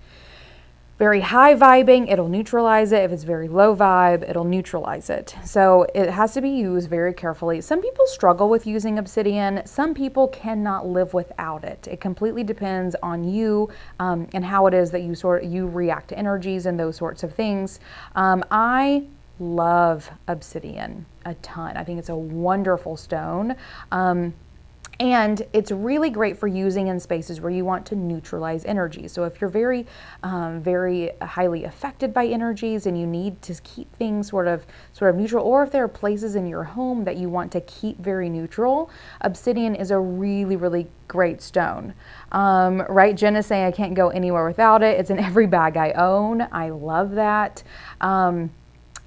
very high vibing, it'll neutralize it. If it's very low vibe, it'll neutralize it. So it has to be used very carefully. Some people struggle with using obsidian. Some people cannot live without it. It completely depends on you and how it is that you react to energies and those sorts of things. I love obsidian a ton. I think it's a wonderful stone. And it's really great for using in spaces where you want to neutralize energy. So if you're very, very highly affected by energies and you need to keep things sort of neutral, or if there are places in your home that you want to keep very neutral, obsidian is a really, really great stone. Right? Jen is saying I can't go anywhere without it. It's in every bag I own. I love that.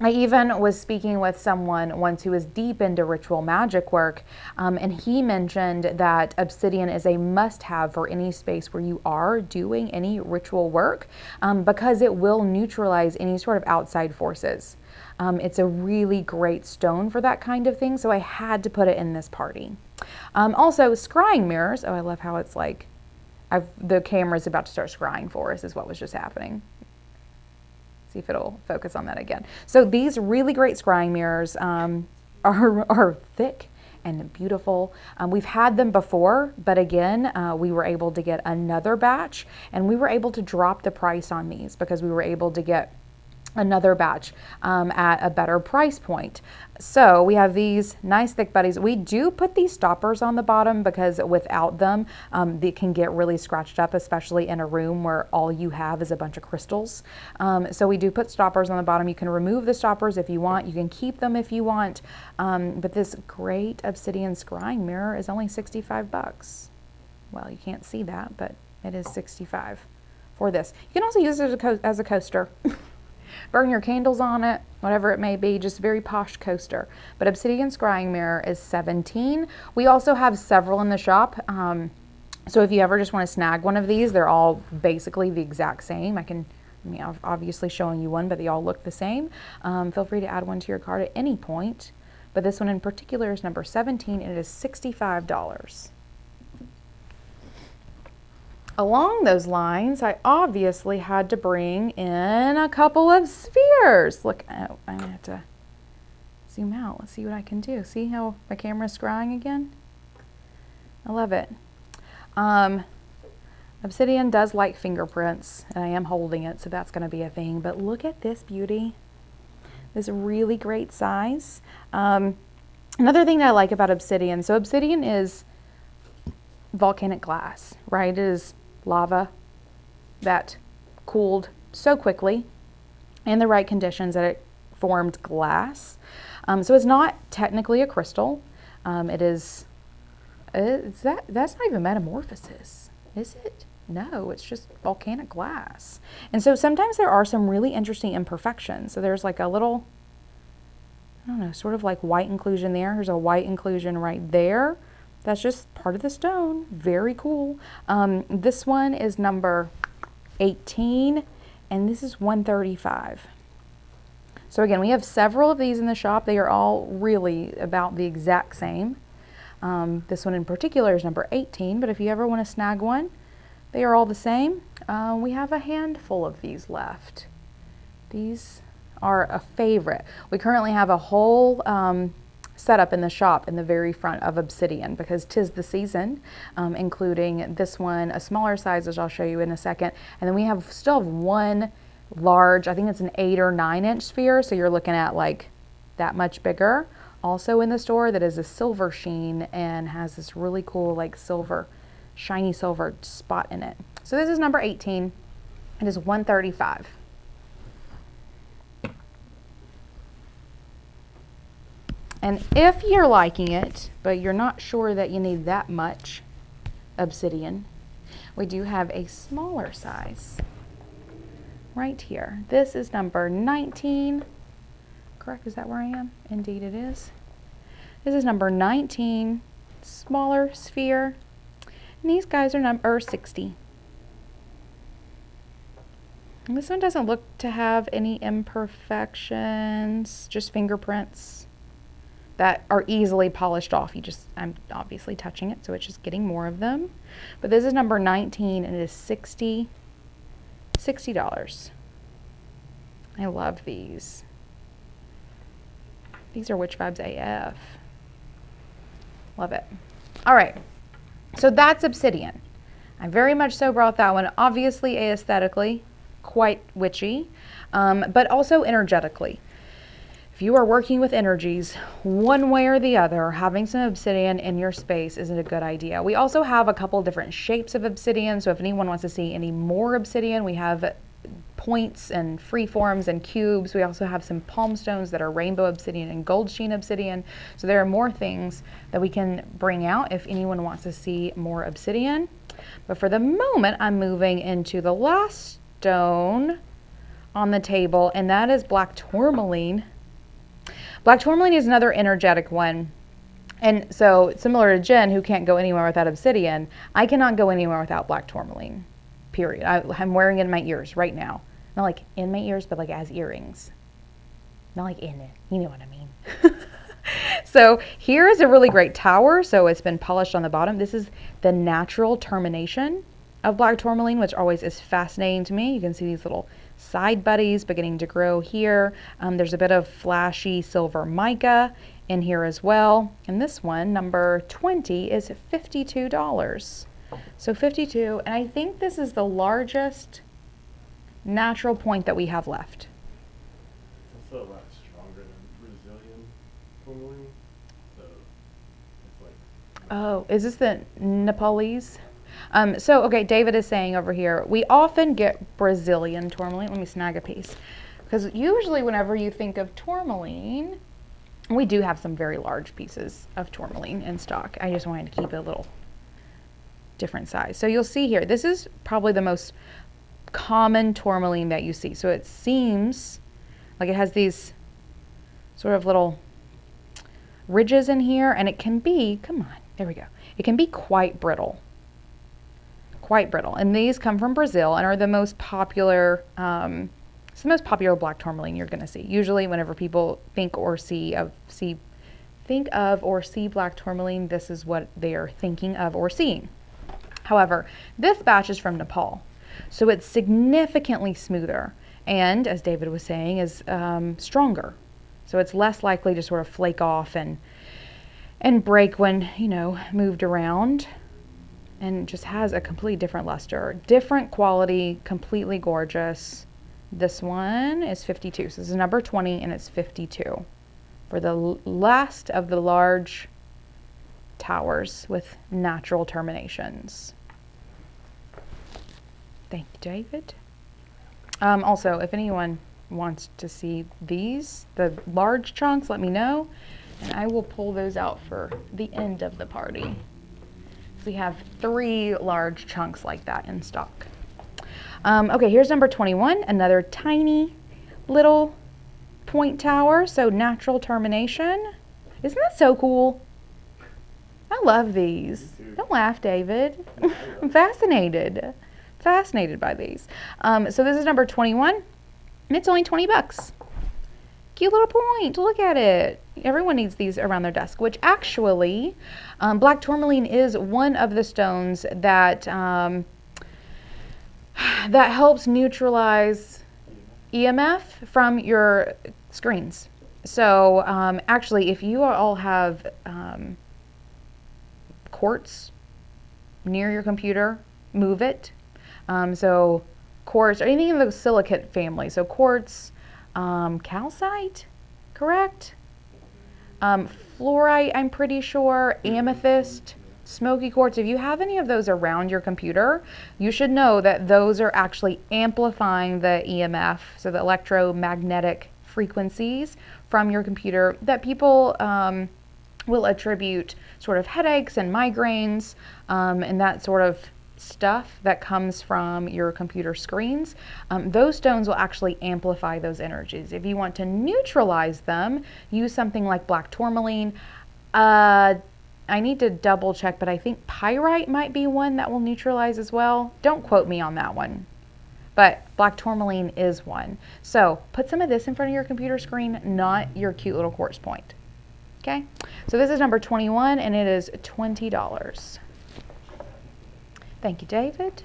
I even was speaking with someone once who was deep into ritual magic work, and he mentioned that obsidian is a must-have for any space where you are doing any ritual work because it will neutralize any sort of outside forces. It's a really great stone for that kind of thing, so I had to put it in this party. Also, scrying mirrors. Oh, I love how it's like, the camera's about to start scrying for us is what was just happening. See if it'll focus on that again. So these really great scrying mirrors are thick and beautiful. We've had them before, but again, we were able to get another batch, and we were able to drop the price on these because we were able to get another batch at a better price point. So we have these nice thick buddies. We do put these stoppers on the bottom because without them, they can get really scratched up, especially in a room where all you have is a bunch of crystals. So we do put stoppers on the bottom. You can remove the stoppers if you want. You can keep them if you want. But this great obsidian scrying mirror is only 65 bucks. Well, you can't see that, but it is 65 for this. You can also use it as a coaster. Burn your candles on it, whatever it may be, just very posh coaster. But obsidian scrying mirror is $17. We also have several in the shop. So if you ever just want to snag one of these, they're all basically the exact same. I'm obviously showing you one, but they all look the same. Feel free to add one to your cart at any point. But this one in particular is number 17, and it is $65. Along those lines, I obviously had to bring in a couple of spheres. Look, I'm gonna have to zoom out. Let's see what I can do. See how my camera's scrying again? I love it. Obsidian does like fingerprints, and I am holding it, so that's gonna be a thing. But look at this beauty. This really great size. Another thing that I like about obsidian, so obsidian is volcanic glass, right? It is lava that cooled so quickly in the right conditions that it formed glass. So it's not technically a crystal. That's not even metamorphosis, is it? No, it's just volcanic glass. And so sometimes there are some really interesting imperfections. So there's like a little, I don't know, sort of like white inclusion there. There's a white inclusion right there. That's just part of the stone. Very cool. This one is number 18, and this is 135. So again, we have several of these in the shop. They are all really about the exact same. This one in particular is number 18, but if you ever want to snag one, they are all the same. We have a handful of these left. These are a favorite. We currently have a whole setup in the shop in the very front of obsidian because 'tis the season, including this one, a smaller size, which I'll show you in a second. And then we still have one large, I think it's an 8 or 9 inch sphere. So you're looking at like that much bigger. Also in the store that is a silver sheen and has this really cool like silver, shiny silver spot in it. So this is number 18. It is 135. And if you're liking it, but you're not sure that you need that much obsidian, we do have a smaller size right here. This is number 19. Correct? Is that where I am? Indeed it is. This is number 19, smaller sphere. And these guys are number 60. And this one doesn't look to have any imperfections, just fingerprints that are easily polished off. I'm obviously touching it, so it's just getting more of them. But this is number 19, and it is $60. I love these. These are Witch Vibes AF. Love it. All right, so that's obsidian. I very much so brought that one, obviously aesthetically, quite witchy, but also energetically. If you are working with energies, one way or the other, having some obsidian in your space isn't a good idea. We also have a couple different shapes of obsidian, so if anyone wants to see any more obsidian, we have points and freeforms and cubes. We also have some palm stones that are rainbow obsidian and gold sheen obsidian. So there are more things that we can bring out if anyone wants to see more obsidian. But for the moment, I'm moving into the last stone on the table, and that is black tourmaline. Black tourmaline is another energetic one. And so similar to Jen, who can't go anywhere without obsidian, I cannot go anywhere without black tourmaline, period. I'm wearing it in my ears right now. Not like in my ears, but like as earrings. Not like in it, you know what I mean. So here is a really great tower. So it's been polished on the bottom. This is the natural termination of black tourmaline, which always is fascinating to me. You can see these little side buddies beginning to grow here. There's a bit of flashy silver mica in here as well. And this one, number 20, is $52. So 52, and I think this is the largest natural point that we have left. It's also a lot stronger than Brazilian tourmaline. So it's like. Oh, is this the Nepalese? So, okay, David is saying over here, we often get Brazilian tourmaline. Let me snag a piece. Because usually whenever you think of tourmaline, we do have some very large pieces of tourmaline in stock. I just wanted to keep it a little different size. So you'll see here, this is probably the most common tourmaline that you see. So it seems like it has these sort of little ridges in here, and it can be, come on, there we go. It can be quite brittle. Quite brittle. And these come from Brazil and are the most popular, it's the most popular black tourmaline you're going to see. Usually whenever people think of or see black tourmaline, this is what they are thinking of or seeing. However, this batch is from Nepal, so it's significantly smoother and, as David was saying, is stronger. So it's less likely to sort of flake off and break when, you know, moved around, and just has a completely different luster, different quality, completely gorgeous. This one is 52, so this is number 20 and it's 52 for the last of the large towers with natural terminations. Thank you, David. Also, if anyone wants to see these, the large chunks, let me know, and I will pull those out for the end of the party. We have 3 large chunks like that in stock. Okay, here's number 21, another tiny little point tower, so natural termination. Isn't that so cool? I love these. Don't laugh, David. I'm fascinated by these. So this is number 21, and it's only 20 bucks. Cute little point, look at it. Everyone needs these around their desk, which actually, black tourmaline is one of the stones that that helps neutralize EMF from your screens. So actually, if you all have quartz near your computer, move it. So quartz, or anything in the silicate family. So quartz, calcite, correct? Fluorite, I'm pretty sure, amethyst, smoky quartz. If you have any of those around your computer, you should know that those are actually amplifying the EMF, so the electromagnetic frequencies from your computer that people will attribute sort of headaches and migraines and that sort of stuff that comes from your computer screens. Those stones will actually amplify those energies. If you want to neutralize them, use something like black tourmaline. I need to double check, but I think pyrite might be one that will neutralize as well. Don't quote me on that one, but black tourmaline is one. So put some of this in front of your computer screen, not your cute little quartz point. Okay, so this is number 21 and it is $20. Thank you, David.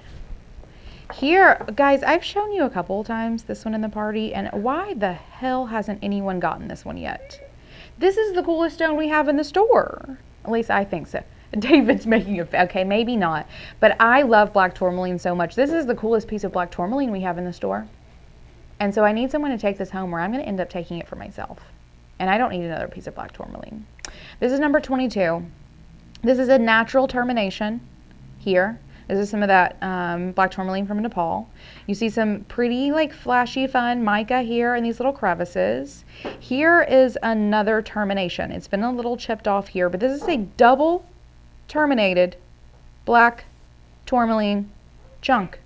Here, guys, I've shown you a couple of times this one in the party, and why the hell hasn't anyone gotten this one yet? This is the coolest stone we have in the store. At least I think so. David's making a, okay, maybe not, but I love black tourmaline so much. This is the coolest piece of black tourmaline we have in the store. And so I need someone to take this home, or I'm going to end up taking it for myself. And I don't need another piece of black tourmaline. This is number 22. This is a natural termination here. This is some of that black tourmaline from Nepal. You see some pretty like flashy fun mica here in these little crevices. Here is another termination. It's been a little chipped off here, but this is a double terminated black tourmaline chunk.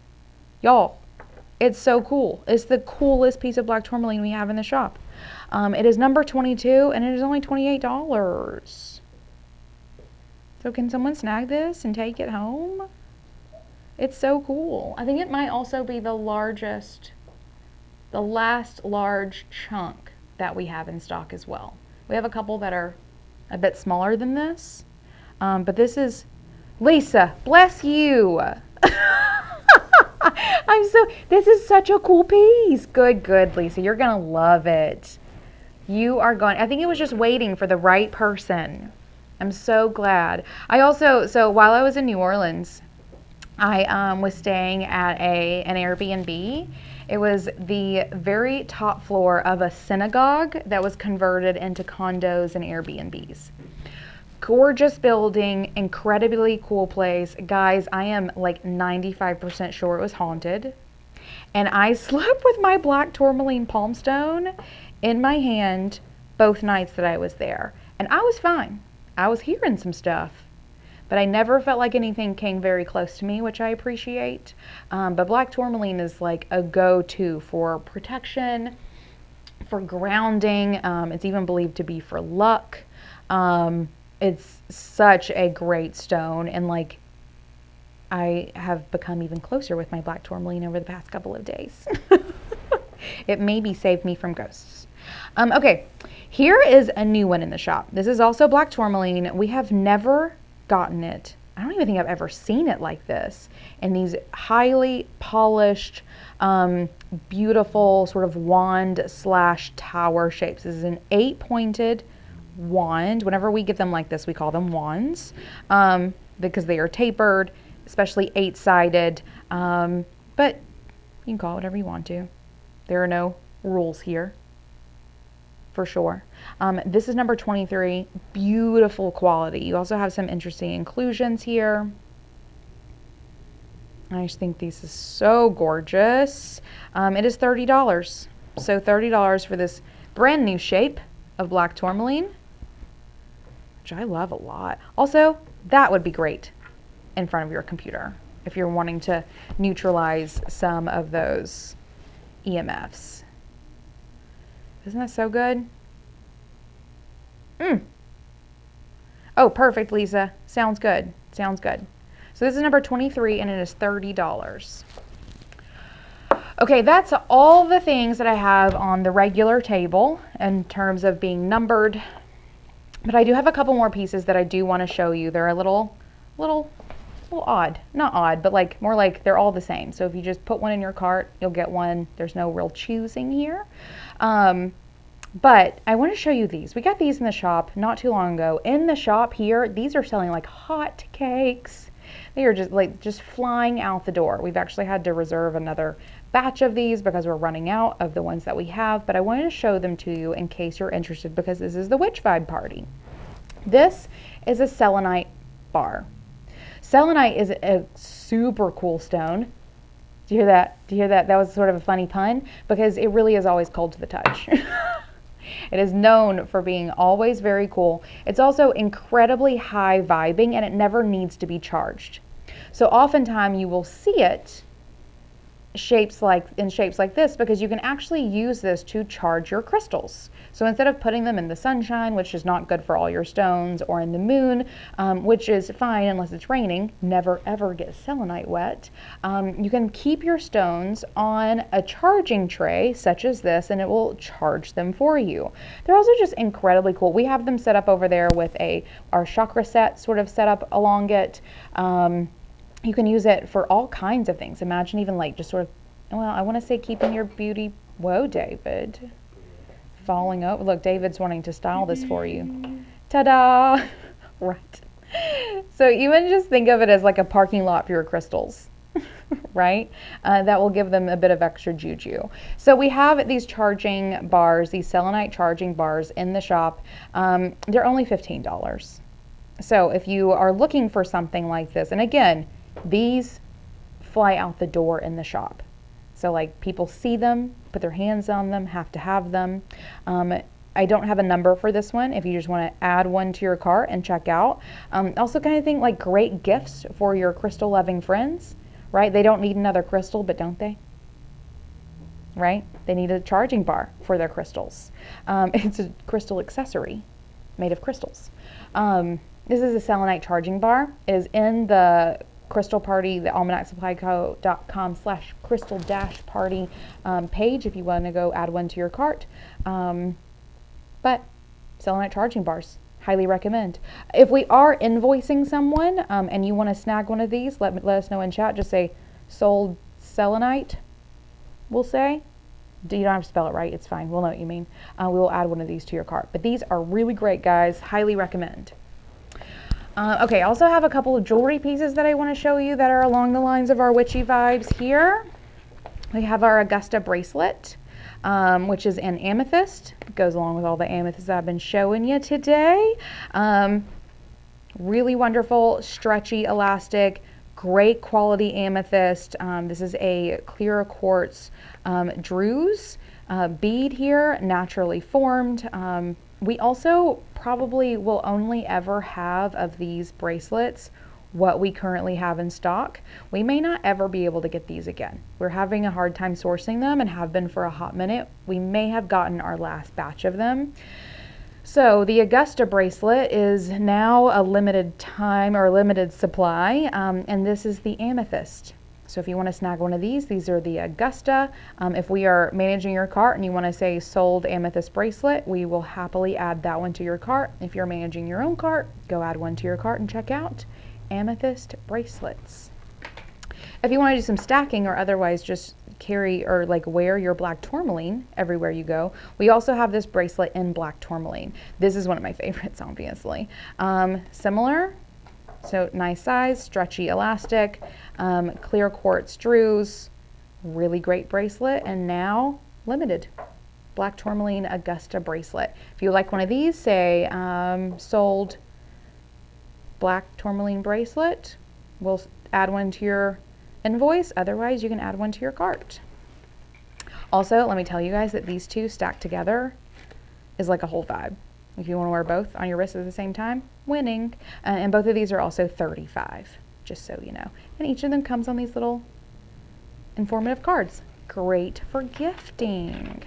Y'all, it's so cool. It's the coolest piece of black tourmaline we have in the shop. It is number 22 and it is only $28. So can someone snag this and take it home? It's so cool. I think it might also be the largest, the last large chunk that we have in stock as well. We have a couple that are a bit smaller than this, but this is, Lisa, bless you. This is such a cool piece. Good, Lisa, you're gonna love it. You are going, I think it was just waiting for the right person. I'm so glad. I also, so while I was in New Orleans, I was staying at an Airbnb. It was the very top floor of a synagogue that was converted into condos and Airbnbs. Gorgeous building, incredibly cool place. Guys, I am like 95% sure it was haunted. And I slept with my black tourmaline palm stone in my hand both nights that I was there. And I was fine. I was hearing some stuff, but I never felt like anything came very close to me, which I appreciate. But black tourmaline is like a go-to for protection, for grounding. It's even believed to be for luck. It's such a great stone, and like I have become even closer with my black tourmaline over the past couple of days. It maybe saved me from ghosts. Okay, here is a new one in the shop. This is also black tourmaline. We have never gotten it. I don't even think I've ever seen it like this. And these highly polished, beautiful sort of wand / tower shapes. This is an 8-pointed wand. Whenever we get them like this, we call them wands, because they are tapered, especially 8-sided. But you can call it whatever you want to. There are no rules here, for sure. This is number 23. Beautiful quality. You also have some interesting inclusions here. I just think this is so gorgeous. It is $30. So $30 for this brand new shape of black tourmaline, which I love a lot. Also, that would be great in front of your computer if you're wanting to neutralize some of those EMFs. Isn't that so good? Oh, perfect, Lisa. Sounds good. Sounds good. So this is number 23, and it is $30. Okay, that's all the things that I have on the regular table in terms of being numbered. But I do have a couple more pieces that I do want to show you. They're a little odd. Not odd, but like more like they're all the same. So if you just put one in your cart, you'll get one. There's no real choosing here. But I want to show you these. We got these in the shop not too long ago. In the shop here, these are selling like hot cakes. They are just flying out the door. We've actually had to reserve another batch of these because we're running out of the ones that we have, but I wanted to show them to you in case you're interested, because this is the Witch Vibe Party. This is a selenite bar. Selenite is a super cool stone. Do you hear that? Do you hear that? That was sort of a funny pun, because it really is always cold to the touch. It is known for being always very cool. It's also incredibly high vibing, and it never needs to be charged. So oftentimes you will see it in shapes like this, because you can actually use this to charge your crystals. So instead of putting them in the sunshine, which is not good for all your stones, or in the moon, which is fine unless it's raining, never ever get selenite wet, you can keep your stones on a charging tray such as this, and it will charge them for you. They're also just incredibly cool. We have them set up over there with our chakra set sort of set up along it. You can use it for all kinds of things. Imagine even like just sort of, well, I want to say keeping your beauty. Whoa, David. Falling over. Look, David's wanting to style this for you. Ta-da! Right. So even just think of it as like a parking lot for your crystals, right? That will give them a bit of extra juju. So we have these charging bars, these selenite charging bars in the shop. They're only $15. So if you are looking for something like this, and again, these fly out the door in the shop. So like people see them, put their hands on them, have to have them. I don't have a number for this one if you just want to add one to your cart and check out. Also kind of think like great gifts for your crystal loving friends, right? They don't need another crystal, but don't they? Right? They need a charging bar for their crystals. It's a crystal accessory made of crystals. This is a selenite charging bar. It is in the Crystal Party, the almanacsupplyco.com/crystal-party page if you want to go add one to your cart. But selenite charging bars, highly recommend. If we are invoicing someone and you want to snag one of these, let us know in chat. Just say sold selenite, we'll say. You don't have to spell it right. It's fine. We'll know what you mean. We will add one of these to your cart. But these are really great, guys. Highly recommend. Okay, I also have a couple of jewelry pieces that I want to show you that are along the lines of our witchy vibes here. We have our Augusta bracelet, which is an amethyst. It goes along with all the amethysts I've been showing you today. Really wonderful, stretchy, elastic, great quality amethyst. This is a clear quartz druze bead here, naturally formed. We also probably will only ever have of these bracelets what we currently have in stock. We may not ever be able to get these again. We're having a hard time sourcing them and have been for a hot minute. We may have gotten our last batch of them. So the Augusta bracelet is now a limited time or limited supply, and this is the amethyst. So if you want to snag one of these are the Augusta. If we are managing your cart and you want to say sold amethyst bracelet, we will happily add that one to your cart. If you're managing your own cart, go add one to your cart and check out amethyst bracelets. If you want to do some stacking or otherwise just carry or like wear your black tourmaline everywhere you go, we also have this bracelet in black tourmaline. This is one of my favorites, obviously. Similar, so nice size, stretchy, elastic, clear quartz druze, really great bracelet, and now limited. Black tourmaline Augusta bracelet. If you like one of these, say sold black tourmaline bracelet, we'll add one to your invoice. Otherwise, you can add one to your cart. Also, let me tell you guys that these two stacked together is like a whole vibe. If you want to wear both on your wrist at the same time, winning. And both of these are also $35, just so you know. And each of them comes on these little informative cards. Great for gifting.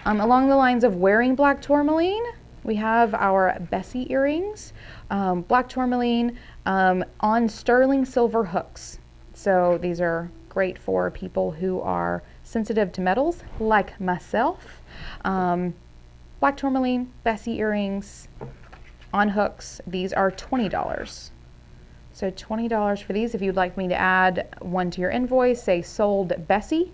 Along the lines of wearing black tourmaline, we have our Bessie earrings, black tourmaline on sterling silver hooks. So these are great for people who are sensitive to metals, like myself. Black tourmaline, Bessie earrings on hooks. These are $20. So $20 for these. If you'd like me to add one to your invoice, say sold Bessie,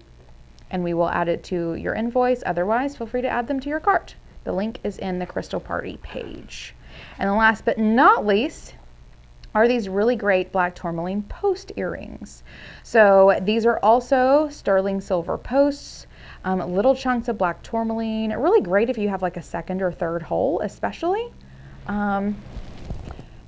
and we will add it to your invoice. Otherwise, feel free to add them to your cart. The link is in the Crystal Party page. And then last but not least are these really great black tourmaline post earrings. So these are also sterling silver posts, little chunks of black tourmaline. Really great if you have like a second or third hole, especially.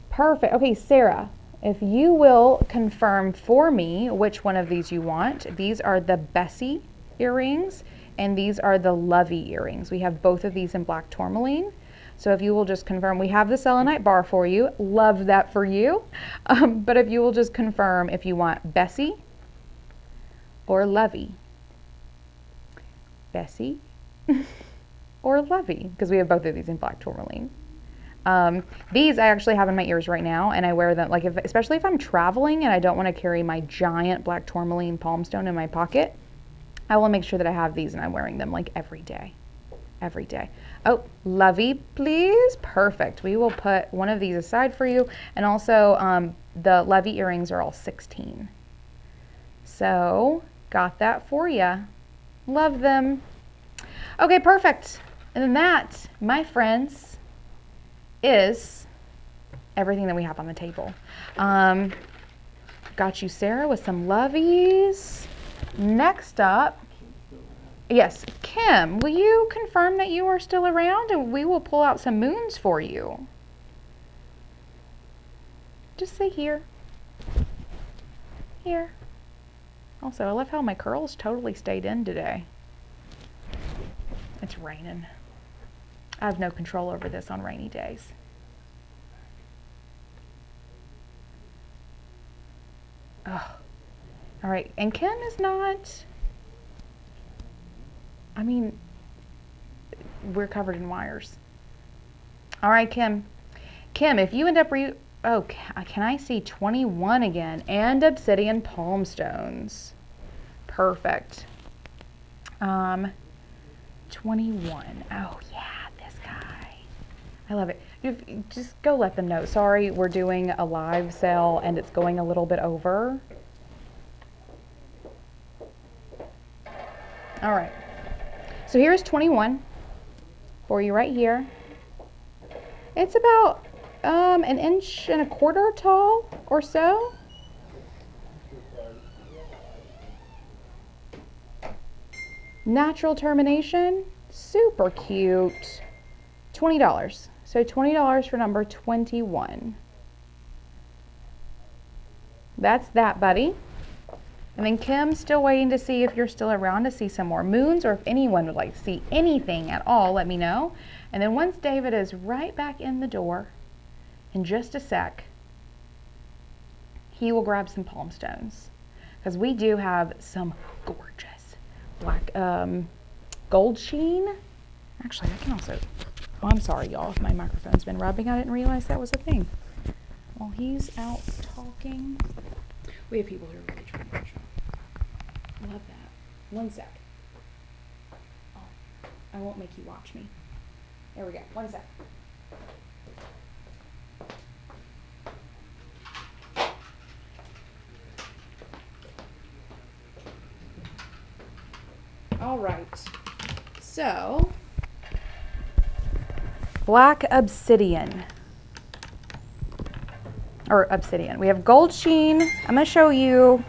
Perfect. Okay, Sarah, if you will confirm for me which one of these you want. These are the Bessie earrings, and these are the Lovey earrings. We have both of these in black tourmaline. So if you will just confirm, we have the selenite bar for you. Love that for you. But if you will just confirm if you want Bessie or Lovey. Bessie or Lovey, because we have both of these in black tourmaline. These I actually have in my ears right now, and I wear them like especially if I'm traveling and I don't want to carry my giant black tourmaline palm stone in my pocket. I will make sure that I have these and I'm wearing them like every day. Every day. Oh, Lovey, please. Perfect. We will put one of these aside for you. And also the Lovey earrings are all 16. So got that for you. Love them. Okay, perfect. And then that, my friends, is everything that we have on the table. Got you, Sarah, with some Loveys. Next up, yes, Kim, will you confirm that you are still around and we will pull out some moons for you? Just say here. Here. Also, I love how my curls totally stayed in today. It's raining. I have no control over this on rainy days. Oh. All right, and Kim is not, I mean, we're covered in wires. All right, Kim. Kim, if you end up oh, can I see 21 again? And obsidian palm stones. Perfect. 21. Oh, yeah, this guy. I love it. Just go let them know. Sorry, we're doing a live sale and it's going a little bit over. All right. So here's 21 for you right here. It's about an inch and a quarter tall or so. Natural termination, super cute. $20. So $20 for number 21. That's that, buddy. And then Kim's still waiting to see if you're still around to see some more moons, or if anyone would like to see anything at all, let me know. And then once David is right back in the door, in just a sec, he will grab some palm stones. Because we do have some gorgeous black gold sheen. Actually, I can also, oh, I'm sorry y'all, if my microphone's been rubbing, I didn't realize that was a thing. While he's out talking, we have people who are really trying to watch. Love that. One sec. Oh, I won't make you watch me. There we go. One sec. All right. So, black obsidian. Or obsidian. We have gold sheen. I'm going to show you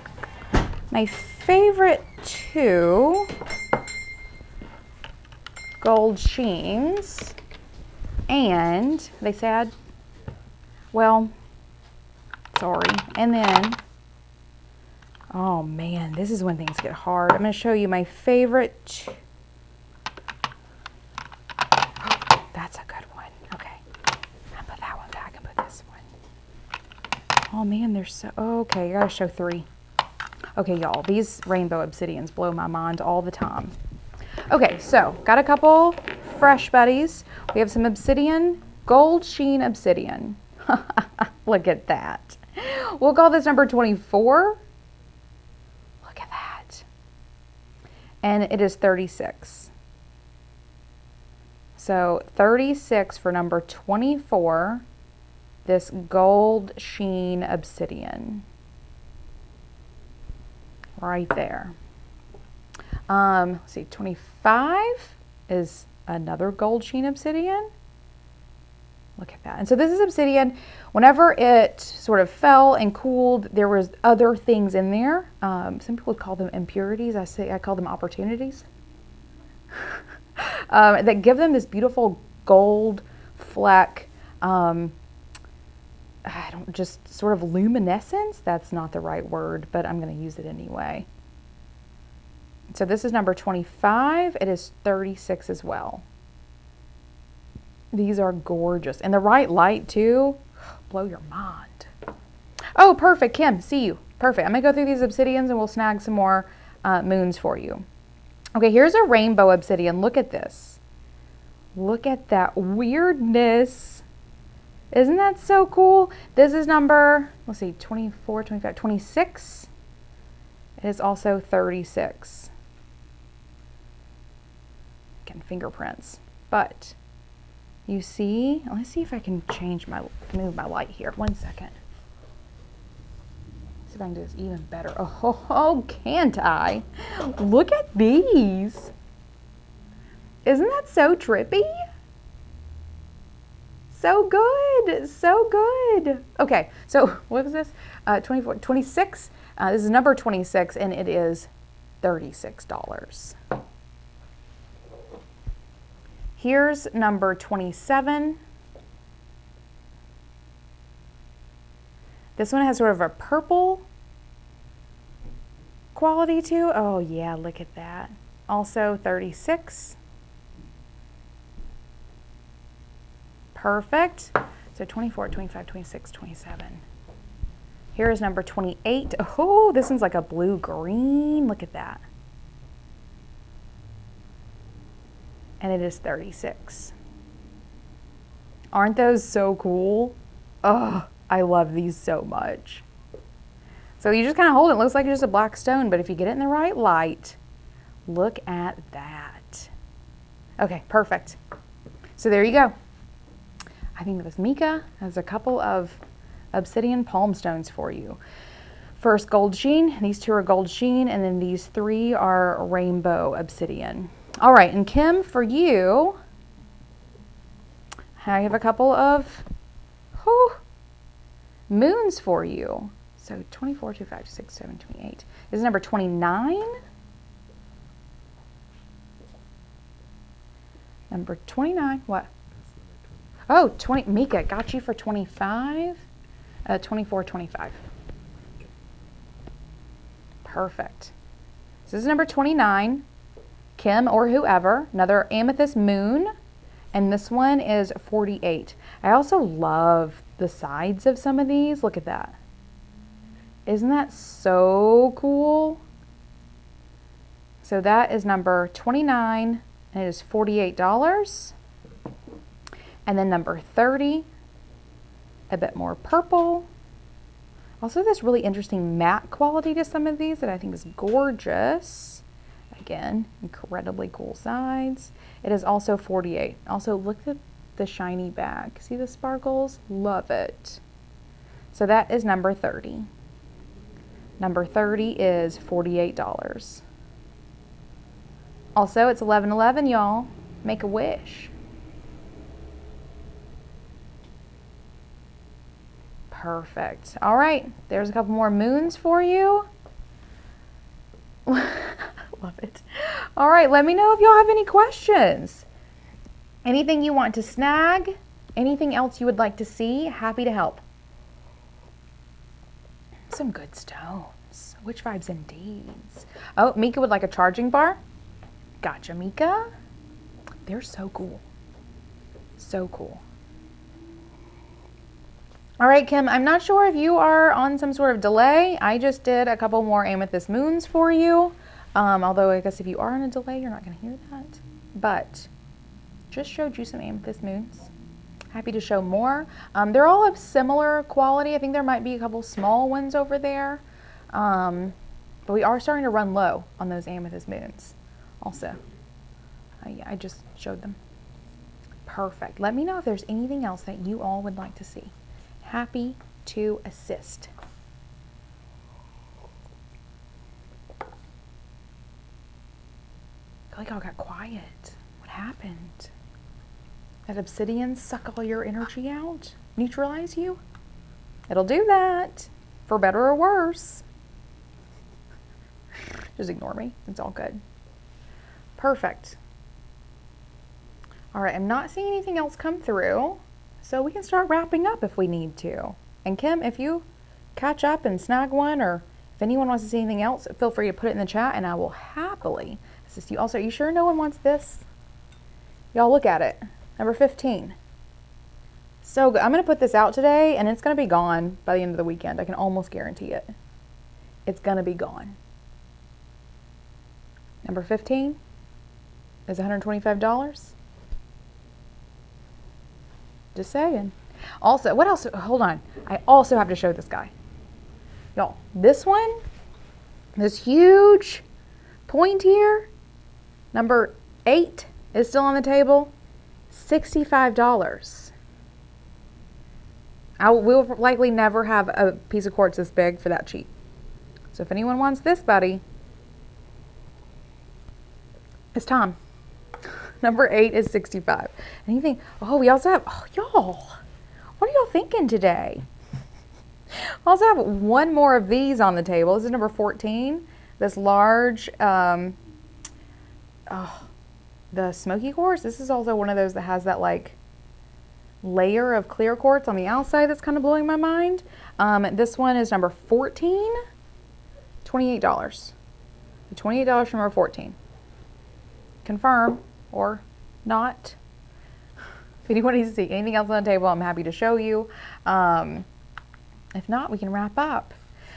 my favorite two gold sheens. And they said, well, sorry. And then, oh man, this is when things get hard. I'm going to show you my favorite. Oh, that's a good one. Okay. I'll put that one back and put this one. Oh man, they're so, okay, I gotta show three. Okay, y'all, these rainbow obsidians blow my mind all the time. Okay, so got a couple fresh buddies. We have some obsidian, gold sheen obsidian. Look at that. We'll call this number 24. Look at that. And it is 36. So 36 for number 24. This gold sheen obsidian. Right there. Let's see, 25 is another gold sheen obsidian. Look at that. And so this is obsidian. Whenever it sort of fell and cooled, there was other things in there. Some people would call them impurities. I call them opportunities. That give them this beautiful gold fleck. Just sort of luminescence. That's not the right word, but I'm going to use it anyway. So this is number 25. It is 36 as well. These are gorgeous. And the right light too, blow your mind. Oh, perfect, Kim, see you. Perfect. I'm going to go through these obsidians and we'll snag some more moons for you. Okay, here's a rainbow obsidian. Look at this. Look at that weirdness. Isn't that so cool? This is number, let's see, 24, 25, 26. It is also 36. Again, fingerprints. But you see, let's see if I can move my light here. 1 second. See if I can do this even better. Oh, can't I? Look at these. Isn't that so trippy? So good, so good. Okay, so what was this? 24, 26. This is number 26 and it is $36. Here's number 27. This one has sort of a purple quality too. Oh yeah, look at that. Also 36. Perfect. So 24, 25, 26, 27. Here is number 28. Oh, this one's like a blue-green. Look at that. And it is 36. Aren't those so cool? Oh, I love these so much. So you just kind of hold it. It looks like it's just a black stone, but if you get it in the right light, look at that. Okay, perfect. So there you go. I think that was Mika has a couple of obsidian palm stones for you. First gold sheen, these two are gold sheen, and then these three are rainbow obsidian. All right, and Kim, for you, I have a couple of moons for you. So 24, 25, 26, 27, 28. This is number 29. Number 29, what? Oh, 20, Mika, got you for 25, 24, 25. Perfect. So this is number 29, Kim or whoever, another amethyst moon, and this one is 48. I also love the sides of some of these. Look at that. Isn't that so cool? So that is number 29, and it is $48. And then number 30, a bit more purple. Also this really interesting matte quality to some of these that I think is gorgeous. Again, incredibly cool sides. It is also 48. Also look at the shiny bag. See the sparkles? Love it. So that is number 30. Number 30 is $48. Also, it's 11/11, y'all. Make a wish. Perfect. All right, there's a couple more moons for you. Love it. All right, let me know if y'all have any questions. Anything you want to snag, anything else you would like to see, happy to help. Some good stones. Witch vibes indeed. Oh, Mika would like a charging bar. Gotcha, Mika. They're so cool. So cool. All right, Kim, I'm not sure if you are on some sort of delay. I just did a couple more amethyst moons for you. Although I guess if you are on a delay, you're not going to hear that. But just showed you some amethyst moons. Happy to show more. They're all of similar quality. I think there might be a couple small ones over there. But we are starting to run low on those amethyst moons also. Yeah, I just showed them. Perfect. Let me know if there's anything else that you all would like to see. Happy to assist. I feel like y'all got quiet. What happened? That obsidian suck all your energy out? Neutralize you? It'll do that, for better or worse. Just ignore me. It's all good. Perfect. All right, I'm not seeing anything else come through, so we can start wrapping up if we need to. And Kim, if you catch up and snag one, or if anyone wants to see anything else, feel free to put it in the chat and I will happily assist you. Also, are you sure no one wants this? Y'all look at it. Number 15. So good. I'm going to put this out today and it's going to be gone by the end of the weekend. I can almost guarantee it. It's going to be gone. Number 15 is $125. Just saying. Also, what else? Hold on. I also have to show this guy. Y'all, this one, this huge point here, number 8 is still on the table. $65. We'll likely never have a piece of quartz this big for that cheap. So if anyone wants this, buddy, it's Tom. Number 8 is 65. Anything? Oh, we also have, oh, y'all, what are y'all thinking today? We also have one more of these on the table. This is number 14. This large, the smoky quartz. This is also one of those that has that like layer of clear quartz on the outside that's kind of blowing my mind. This one is number 14, $28. $28 for number 14. Confirm or not. If anyone needs to see anything else on the table, I'm happy to show you. If not, we can wrap up.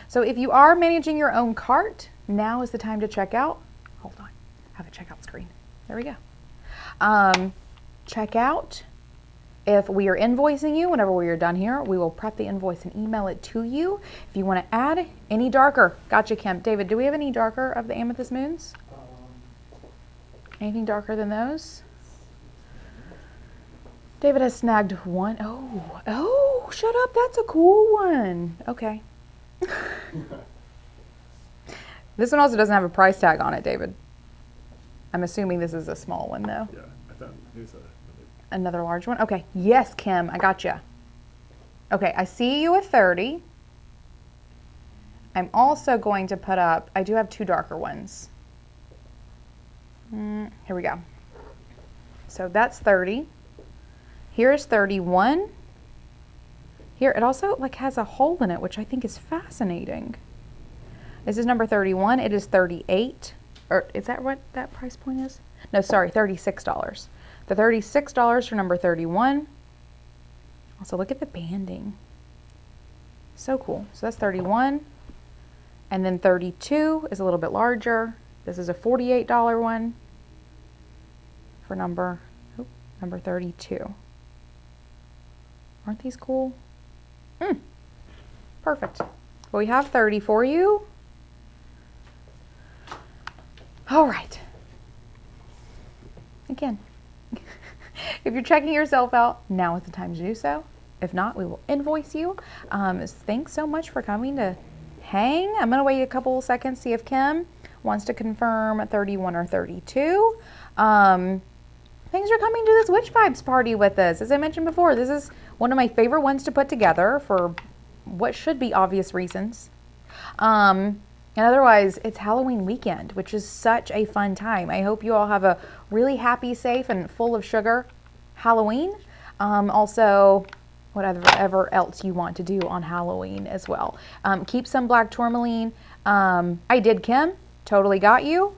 So if you are managing your own cart, now is the time to check out. Hold on, I have a checkout screen. There we go. Check out. If we are invoicing you, whenever we are done here, we will prep the invoice and email it to you. If you want to add any darker, gotcha, Kim. David, do we have any darker of the amethyst moons? Anything darker than those? David has snagged one. Oh, shut up. That's a cool one. Okay. This one also doesn't have a price tag on it, David. I'm assuming this is a small one though. Yeah, I thought it was Another large one? Okay. Yes, Kim, I got you. Okay, I see you with 30. I'm also going to put up, I do have 2 darker ones. Here we go. So that's 30. Here's 31. Here, it also like has a hole in it, which I think is fascinating. This is number 31. It is 38. Or is that what that price point is? No, sorry, $36. The $36 for number 31. Also, look at the banding. So cool. So that's 31. And then 32 is a little bit larger. This is a $48 one for number 32. Aren't these cool? Perfect. Well, we have 30 for you. All right. Again, if you're checking yourself out, now is the time to do so. If not, we will invoice you. Thanks so much for coming to hang. I'm going to wait a couple seconds, see if Kim wants to confirm 31 or 32. Thanks for coming to this Witch Vibes party with us. As I mentioned before, this is one of my favorite ones to put together for what should be obvious reasons. And otherwise, it's Halloween weekend, which is such a fun time. I hope you all have a really happy, safe, and full of sugar Halloween. Also, whatever else you want to do on Halloween as well. Keep some black tourmaline. I did, Kim. Totally got you.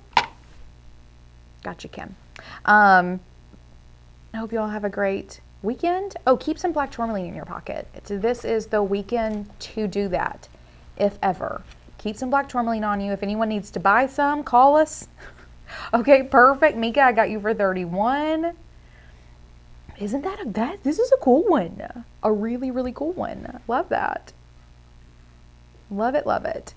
Gotcha, Kim. I hope you all have a great weekend. Oh, keep some black tourmaline in your pocket. This is the weekend to do that, if ever. Keep some black tourmaline on you. If anyone needs to buy some, call us. Okay, perfect. Mika, I got you for 31. Isn't that this is a cool one. A really, really cool one. Love that. Love it, love it.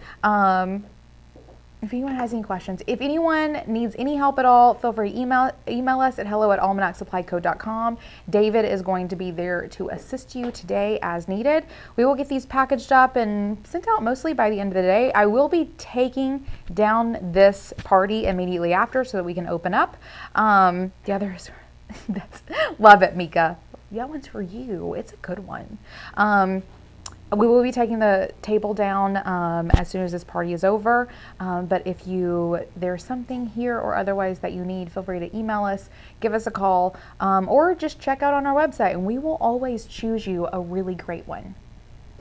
If anyone has any questions, if anyone needs any help at all, feel free to email us at hello@almanacsupplyco.com. David is going to be there to assist you today as needed. We will get these packaged up and sent out mostly by the end of the day. I will be taking down this party immediately after so that we can open up. The others, love it, Mika. That one's for you. It's a good one. We will be taking the table down as soon as this party is over. But if there's something here or otherwise that you need, feel free to email us, give us a call, or just check out on our website, and we will always choose you a really great one.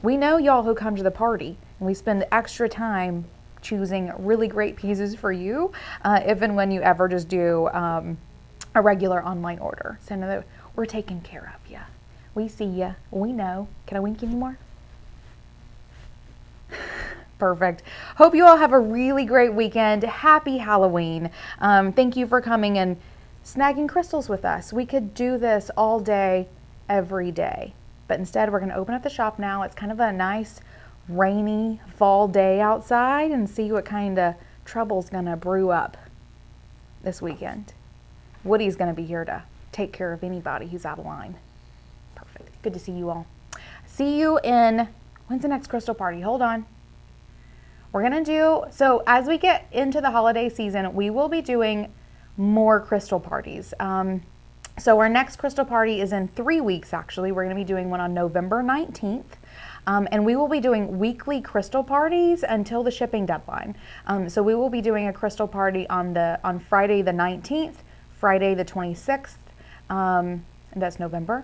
We know y'all who come to the party, and we spend extra time choosing really great pieces for you if and when you ever just do a regular online order. So know that we're taking care of you. We see you. We know. Can I wink anymore? Perfect. Hope you all have a really great weekend. Happy Halloween. Thank you for coming and snagging crystals with us. We could do this all day, every day. But instead, we're going to open up the shop now. It's kind of a nice, rainy fall day outside, and see what kind of trouble's going to brew up this weekend. Woody's going to be here to take care of anybody who's out of line. Perfect. Good to see you all. See you in, when's the next crystal party? Hold on. We're going to do, so as we get into the holiday season, we will be doing more crystal parties. So our next crystal party is in 3 weeks, actually. We're going to be doing one on November 19th. And we will be doing weekly crystal parties until the shipping deadline. So we will be doing a crystal party on Friday the 19th, Friday the 26th, and that's November,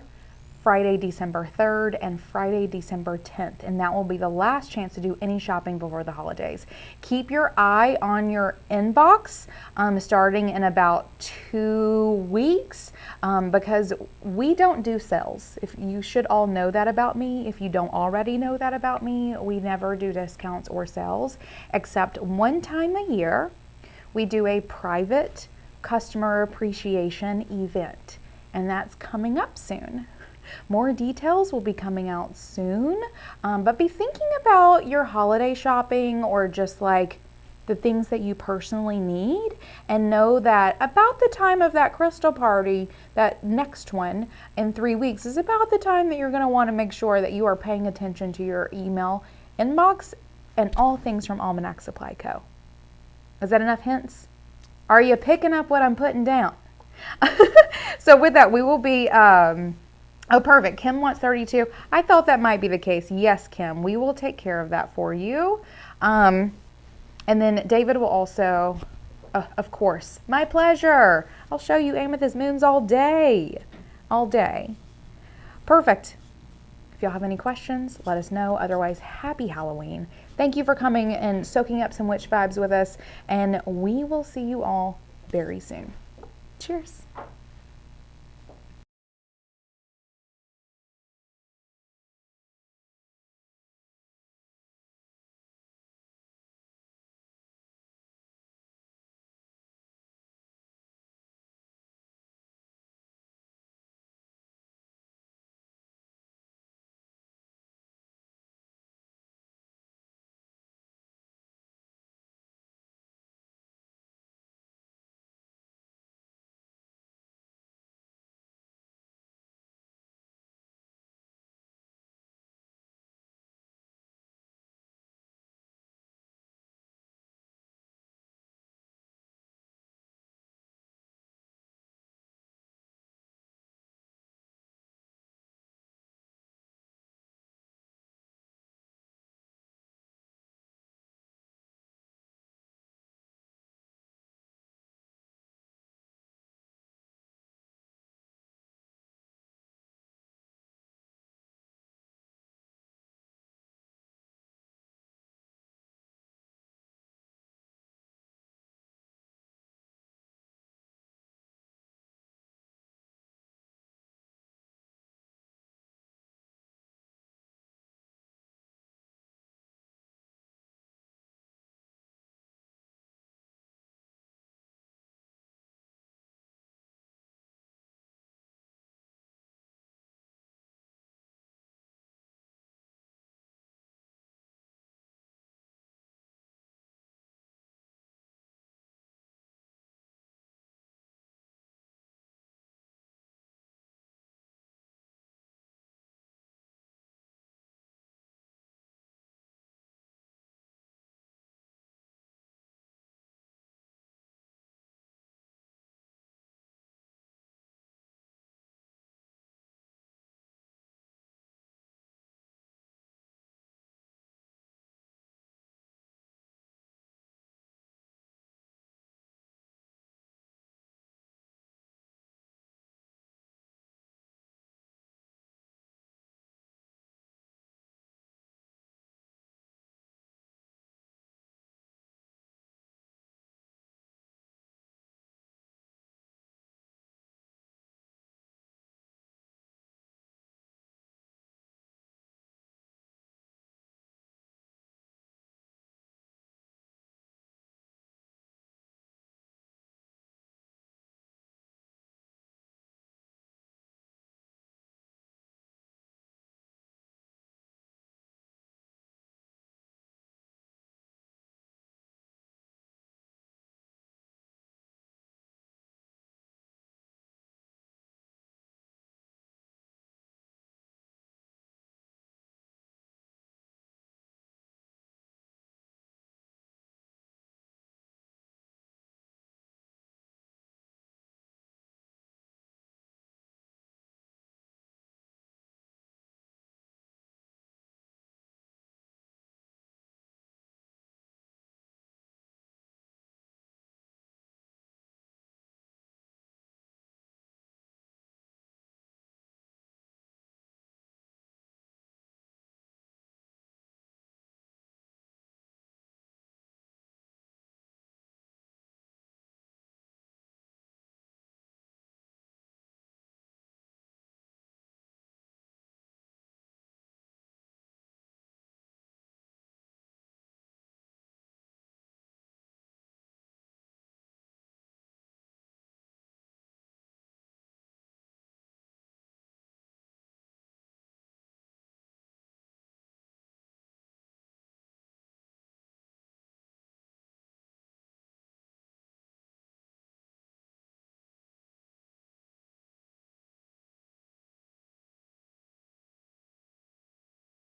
Friday, December 3rd, and Friday, December 10th. And that will be the last chance to do any shopping before the holidays. Keep your eye on your inbox starting in about 2 weeks because we don't do sales. If you should all know that about me. If you don't already know that about me, we never do discounts or sales except one time a year. We do a private customer appreciation event, and that's coming up soon. More details will be coming out soon, but be thinking about your holiday shopping or just like the things that you personally need, and know that about the time of that crystal party, that next one in 3 weeks, is about the time that you're going to want to make sure that you are paying attention to your email inbox and all things from Almanac Supply Co. Is that enough hints? Are you picking up what I'm putting down? So with that, we will be, oh, perfect. Kim wants 32. I thought that might be the case. Yes, Kim, we will take care of that for you. And then David will also, of course, my pleasure. I'll show you amethyst moons all day. All day. Perfect. If y'all have any questions, let us know. Otherwise, happy Halloween. Thank you for coming and soaking up some witch vibes with us. And we will see you all very soon. Cheers.